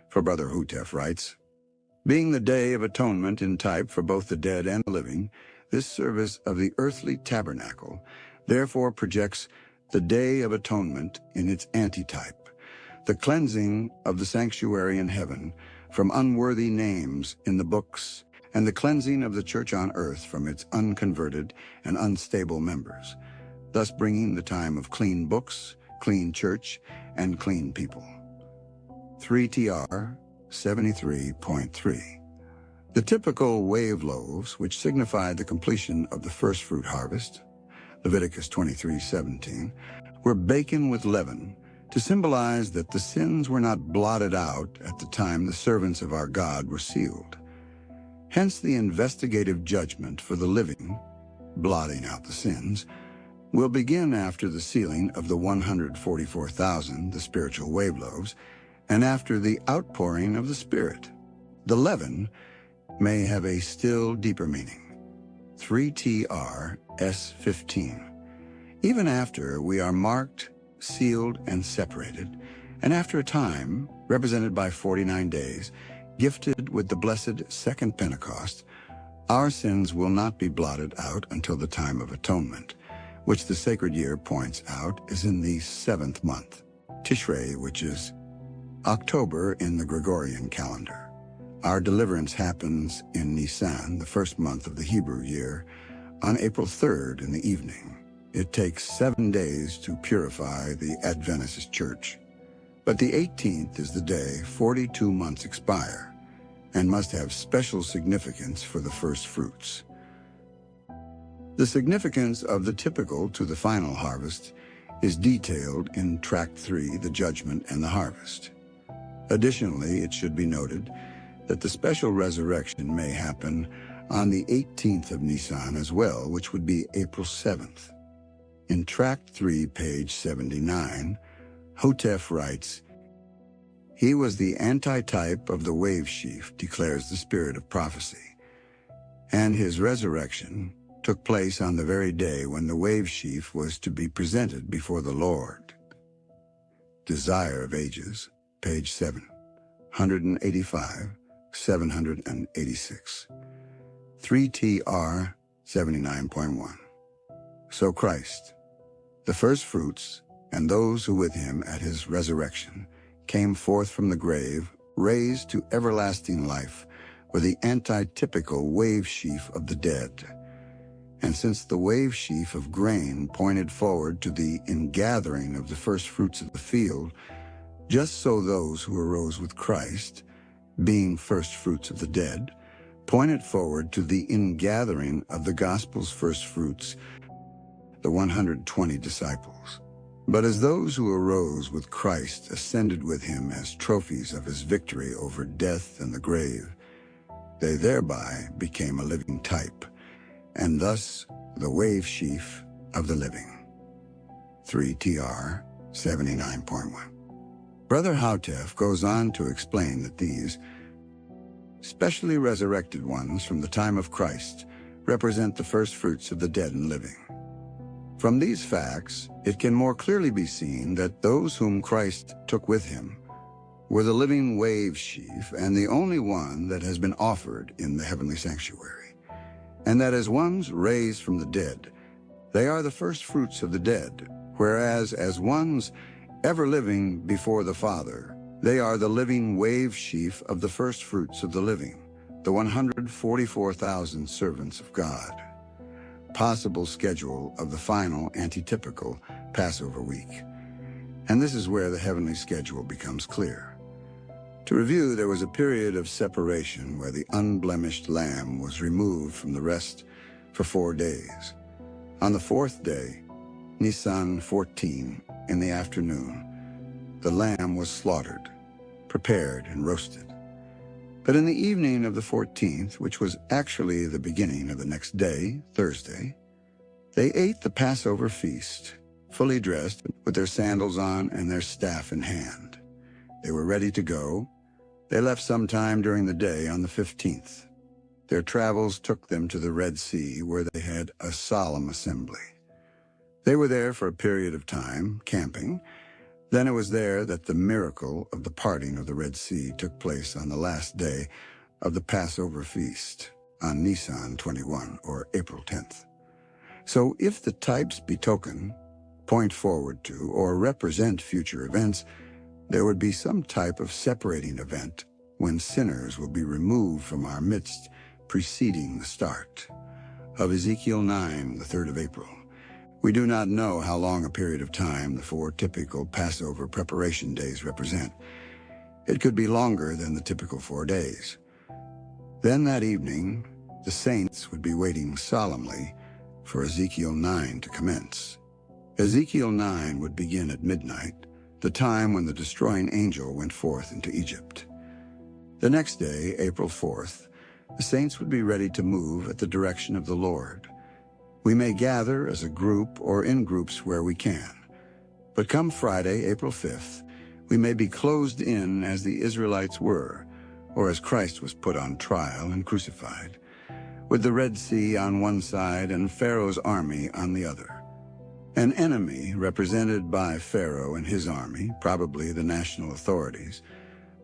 For Brother Hutef writes, being the Day of Atonement in type for both the dead and the living, this service of the earthly tabernacle therefore projects the Day of Atonement in its antitype, the cleansing of the sanctuary in heaven from unworthy names in the books, and the cleansing of the church on earth from its unconverted and unstable members, thus bringing the time of clean books, clean church, and clean people. 3TR 73.3. The typical wave loaves, which signified the completion of the first fruit harvest, Leviticus 23:17, were baken with leaven to symbolize that the sins were not blotted out at the time the servants of our God were sealed. Hence the investigative judgment for the living, blotting out the sins, will begin after the sealing of the 144,000, the spiritual wave loaves, and after the outpouring of the Spirit. The leaven may have a still deeper meaning. 3TR S15. Even after we are marked, sealed, and separated, and after a time, represented by 49 days, gifted with the blessed Second Pentecost, our sins will not be blotted out until the time of atonement, which the sacred year points out is in the 7th month, Tishrei, which is October in the Gregorian calendar. Our deliverance happens in Nisan, the 1st month of the Hebrew year, on April 3rd in the evening. It takes 7 days to purify the Adventist church. But the 18th is the day 42 months expire and must have special significance for the first fruits. The significance of the typical to the final harvest is detailed in Tract 3, the Judgment and the Harvest. Additionally, it should be noted that the special resurrection may happen on the 18th of Nisan as well, which would be April 7th. In Tract 3, page 79, Hotef writes, he was the antitype of the wave sheaf, declares the spirit of prophecy, and his resurrection took place on the very day when the wave sheaf was to be presented before the Lord. Desire of Ages, page 7, 185, 786. 3TR 79.1. So Christ, the first fruits, and those who with him at his resurrection came forth from the grave, raised to everlasting life, were the antitypical wave sheaf of the dead. And since the wave sheaf of grain pointed forward to the ingathering of the first fruits of the field, just so those who arose with Christ, being first fruits of the dead, pointed forward to the ingathering of the gospel's first fruits, the 120 disciples. But as those who arose with Christ ascended with him as trophies of his victory over death and the grave, they thereby became a living type, and thus the wave sheaf of the living. 3TR 79.1. Brother Hotef goes on to explain that these specially resurrected ones from the time of Christ represent the first fruits of the dead and living. From these facts, it can more clearly be seen that those whom Christ took with him were the living wave sheaf and the only one that has been offered in the heavenly sanctuary, and that as ones raised from the dead, they are the first fruits of the dead, whereas as ones ever living before the Father, they are the living wave sheaf of the first fruits of the living, the 144,000 servants of God. Possible schedule of the final antitypical Passover week. And this is where the heavenly schedule becomes clear. To review, there was a period of separation where the unblemished lamb was removed from the rest for 4 days. On the fourth day, Nisan 14, in the afternoon, the lamb was slaughtered, prepared, and roasted. But in the evening of the 14th, which was actually the beginning of the next day, Thursday, they ate the Passover feast, fully dressed, with their sandals on and their staff in hand. They were ready to go. They left sometime during the day on the 15th. Their travels took them to the Red Sea, where they had a solemn assembly. They were there for a period of time, camping. Then it was there that the miracle of the parting of the Red Sea took place on the last day of the Passover feast, on Nisan 21, or April 10th. So if the types betoken, point forward to, or represent future events, there would be some type of separating event when sinners will be removed from our midst preceding the start. Of Ezekiel 9, the 3rd of April. We do not know how long a period of time the 4 typical Passover preparation days represent. It could be longer than the typical 4 days. Then that evening, the saints would be waiting solemnly for Ezekiel 9 to commence. Ezekiel 9 would begin at midnight, the time when the destroying angel went forth into Egypt. The next day, April 4th, the saints would be ready to move at the direction of the Lord. We may gather as a group or in groups where we can. But come Friday, April 5th, we may be closed in as the Israelites were, or as Christ was put on trial and crucified, with the Red Sea on one side and Pharaoh's army on the other. An enemy represented by Pharaoh and his army, probably the national authorities,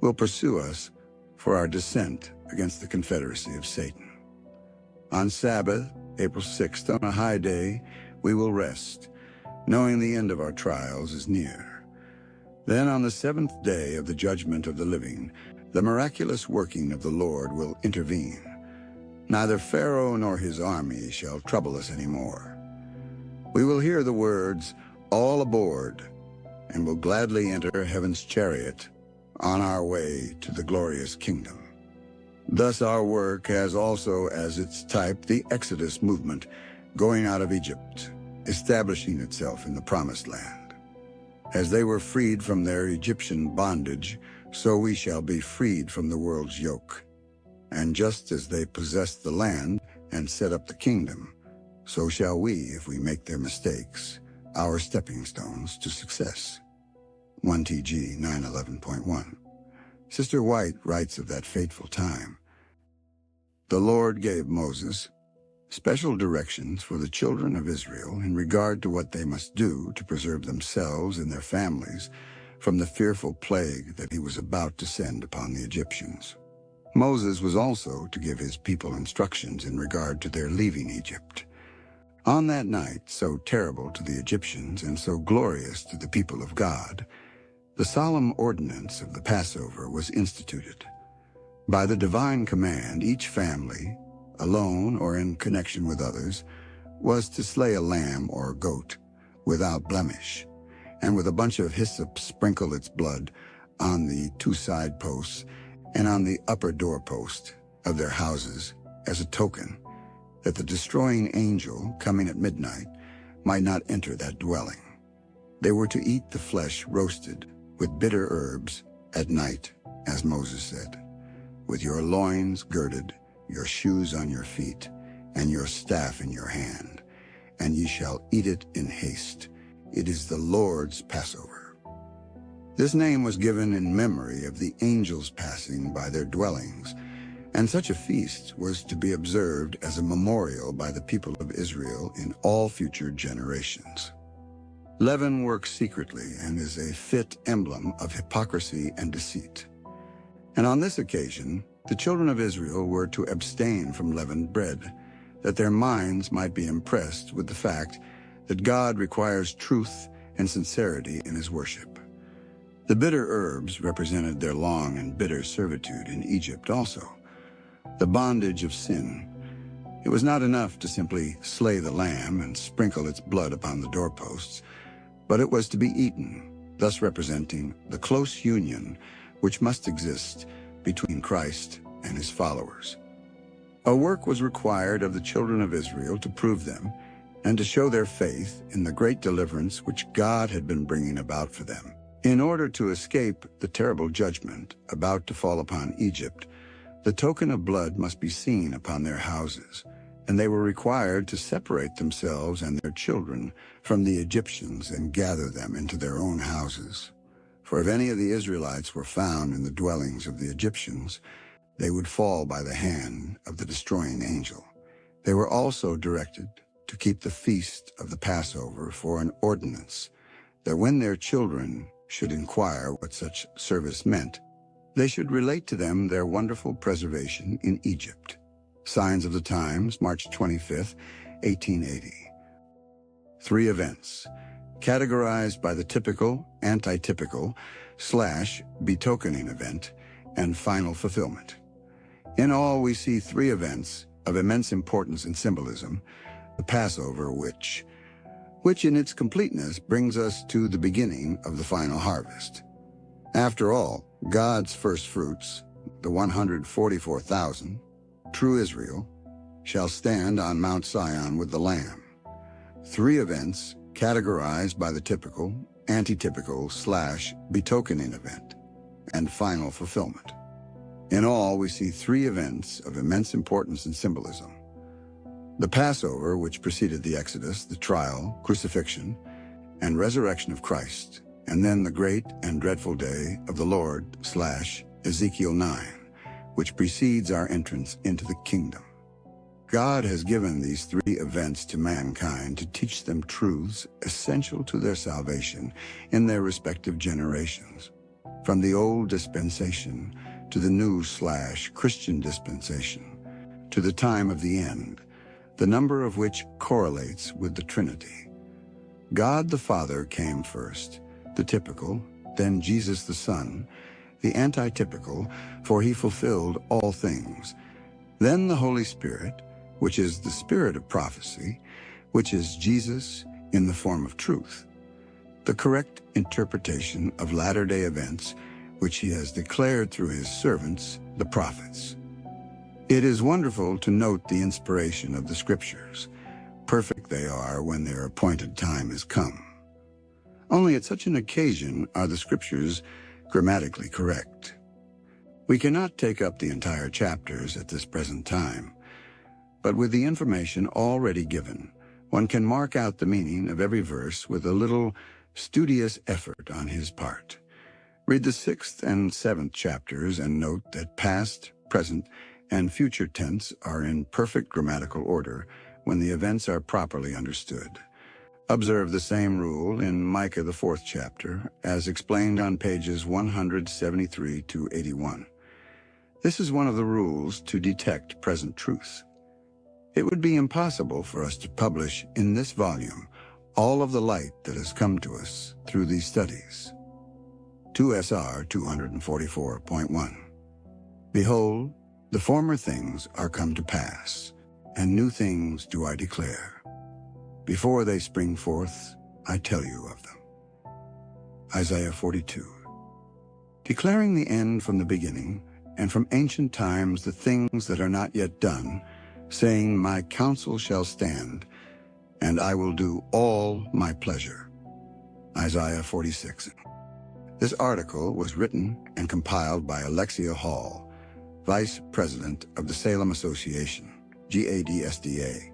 will pursue us for our descent against the confederacy of Satan. On Sabbath, April 6th, on a high day, we will rest, knowing the end of our trials is near. Then on the 7th day of the judgment of the living, the miraculous working of the Lord will intervene. Neither Pharaoh nor his army shall trouble us anymore. We will hear the words, "All aboard," and will gladly enter heaven's chariot on our way to the glorious kingdom. Thus our work has also as its type the Exodus movement, going out of Egypt, establishing itself in the Promised Land. As they were freed from their Egyptian bondage, so we shall be freed from the world's yoke. And just as they possessed the land and set up the kingdom, so shall we if we make their mistakes our stepping stones to success. 1 TG 911.1. Sister White writes of that fateful time. The Lord gave Moses special directions for the children of Israel in regard to what they must do to preserve themselves and their families from the fearful plague that he was about to send upon the Egyptians. Moses was also to give his people instructions in regard to their leaving Egypt. On that night, so terrible to the Egyptians and so glorious to the people of God, the solemn ordinance of the Passover was instituted. By the divine command, each family, alone or in connection with others, was to slay a lamb or goat without blemish, and with a bunch of hyssop sprinkle its blood on the 2 side posts and on the upper doorpost of their houses as a token that the destroying angel, coming at midnight, might not enter that dwelling. They were to eat the flesh roasted with bitter herbs at night, as Moses said, with your loins girded, your shoes on your feet, and your staff in your hand, and ye shall eat it in haste. It is the Lord's Passover. This name was given in memory of the angels passing by their dwellings, and such a feast was to be observed as a memorial by the people of Israel in all future generations. Leaven works secretly and is a fit emblem of hypocrisy and deceit. And on this occasion, the children of Israel were to abstain from leavened bread, that their minds might be impressed with the fact that God requires truth and sincerity in his worship. The bitter herbs represented their long and bitter servitude in Egypt also, the bondage of sin. It was not enough to simply slay the lamb and sprinkle its blood upon the doorposts, but it was to be eaten, thus representing the close union which must exist between Christ and his followers. A work was required of the children of Israel to prove them, and to show their faith in the great deliverance which God had been bringing about for them. In order to escape the terrible judgment about to fall upon Egypt, the token of blood must be seen upon their houses, and they were required to separate themselves and their children from the Egyptians and gather them into their own houses. For if any of the Israelites were found in the dwellings of the Egyptians, they would fall by the hand of the destroying angel. They were also directed to keep the feast of the Passover for an ordinance, that when their children should inquire what such service meant, they should relate to them their wonderful preservation in Egypt. Signs of the Times, March 25, 1880. 3 events, categorized by the typical, antitypical, / betokening event, and final fulfillment. In all, we see 3 events of immense importance and symbolism: the Passover, which in its completeness brings us to the beginning of the final harvest. After all, God's first fruits, the 144,000, true Israel, shall stand on Mount Sion with the Lamb. 3 events categorized by the typical, antitypical / betokening event, and final fulfillment. In all, we see 3 events of immense importance and symbolism: the Passover, which preceded the Exodus, the trial, crucifixion, and resurrection of Christ, and then the great and dreadful day of the Lord / Ezekiel 9, which precedes our entrance into the kingdom. God has given these 3 events to mankind to teach them truths essential to their salvation in their respective generations. From the old dispensation to the new / Christian dispensation, to the time of the end, the number of which correlates with the Trinity. God the Father came first, the typical, then Jesus the Son, the antitypical, for he fulfilled all things. Then the Holy Spirit, which is the spirit of prophecy, which is Jesus in the form of truth, the correct interpretation of latter-day events, which he has declared through his servants, the prophets. It is wonderful to note the inspiration of the Scriptures. Perfect they are when their appointed time is come. Only at such an occasion are the Scriptures grammatically correct. We cannot take up the entire chapters at this present time, but with the information already given, one can mark out the meaning of every verse with a little studious effort on his part. Read the 6th and 7th chapters and note that past, present, and future tense are in perfect grammatical order when the events are properly understood. Observe the same rule in Micah the 4th chapter, as explained on pages 173 to 81. This is one of the rules to detect present truth. It would be impossible for us to publish in this volume all of the light that has come to us through these studies. 2 SR 244.1. Behold, the former things are come to pass, and new things do I declare. Before they spring forth, I tell you of them. Isaiah 42. Declaring the end from the beginning, and from ancient times the things that are not yet done, saying, My counsel shall stand, and I will do all my pleasure. Isaiah 46. This article was written and compiled by Alexia Hall, Vice President of the Salem Association, GADSDA,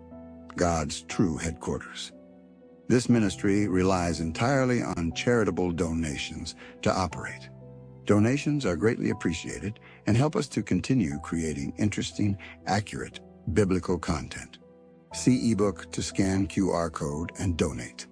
God's true headquarters. This ministry relies entirely on charitable donations to operate. Donations are greatly appreciated and help us to continue creating interesting, accurate, biblical content. See ebook to scan QR code and donate.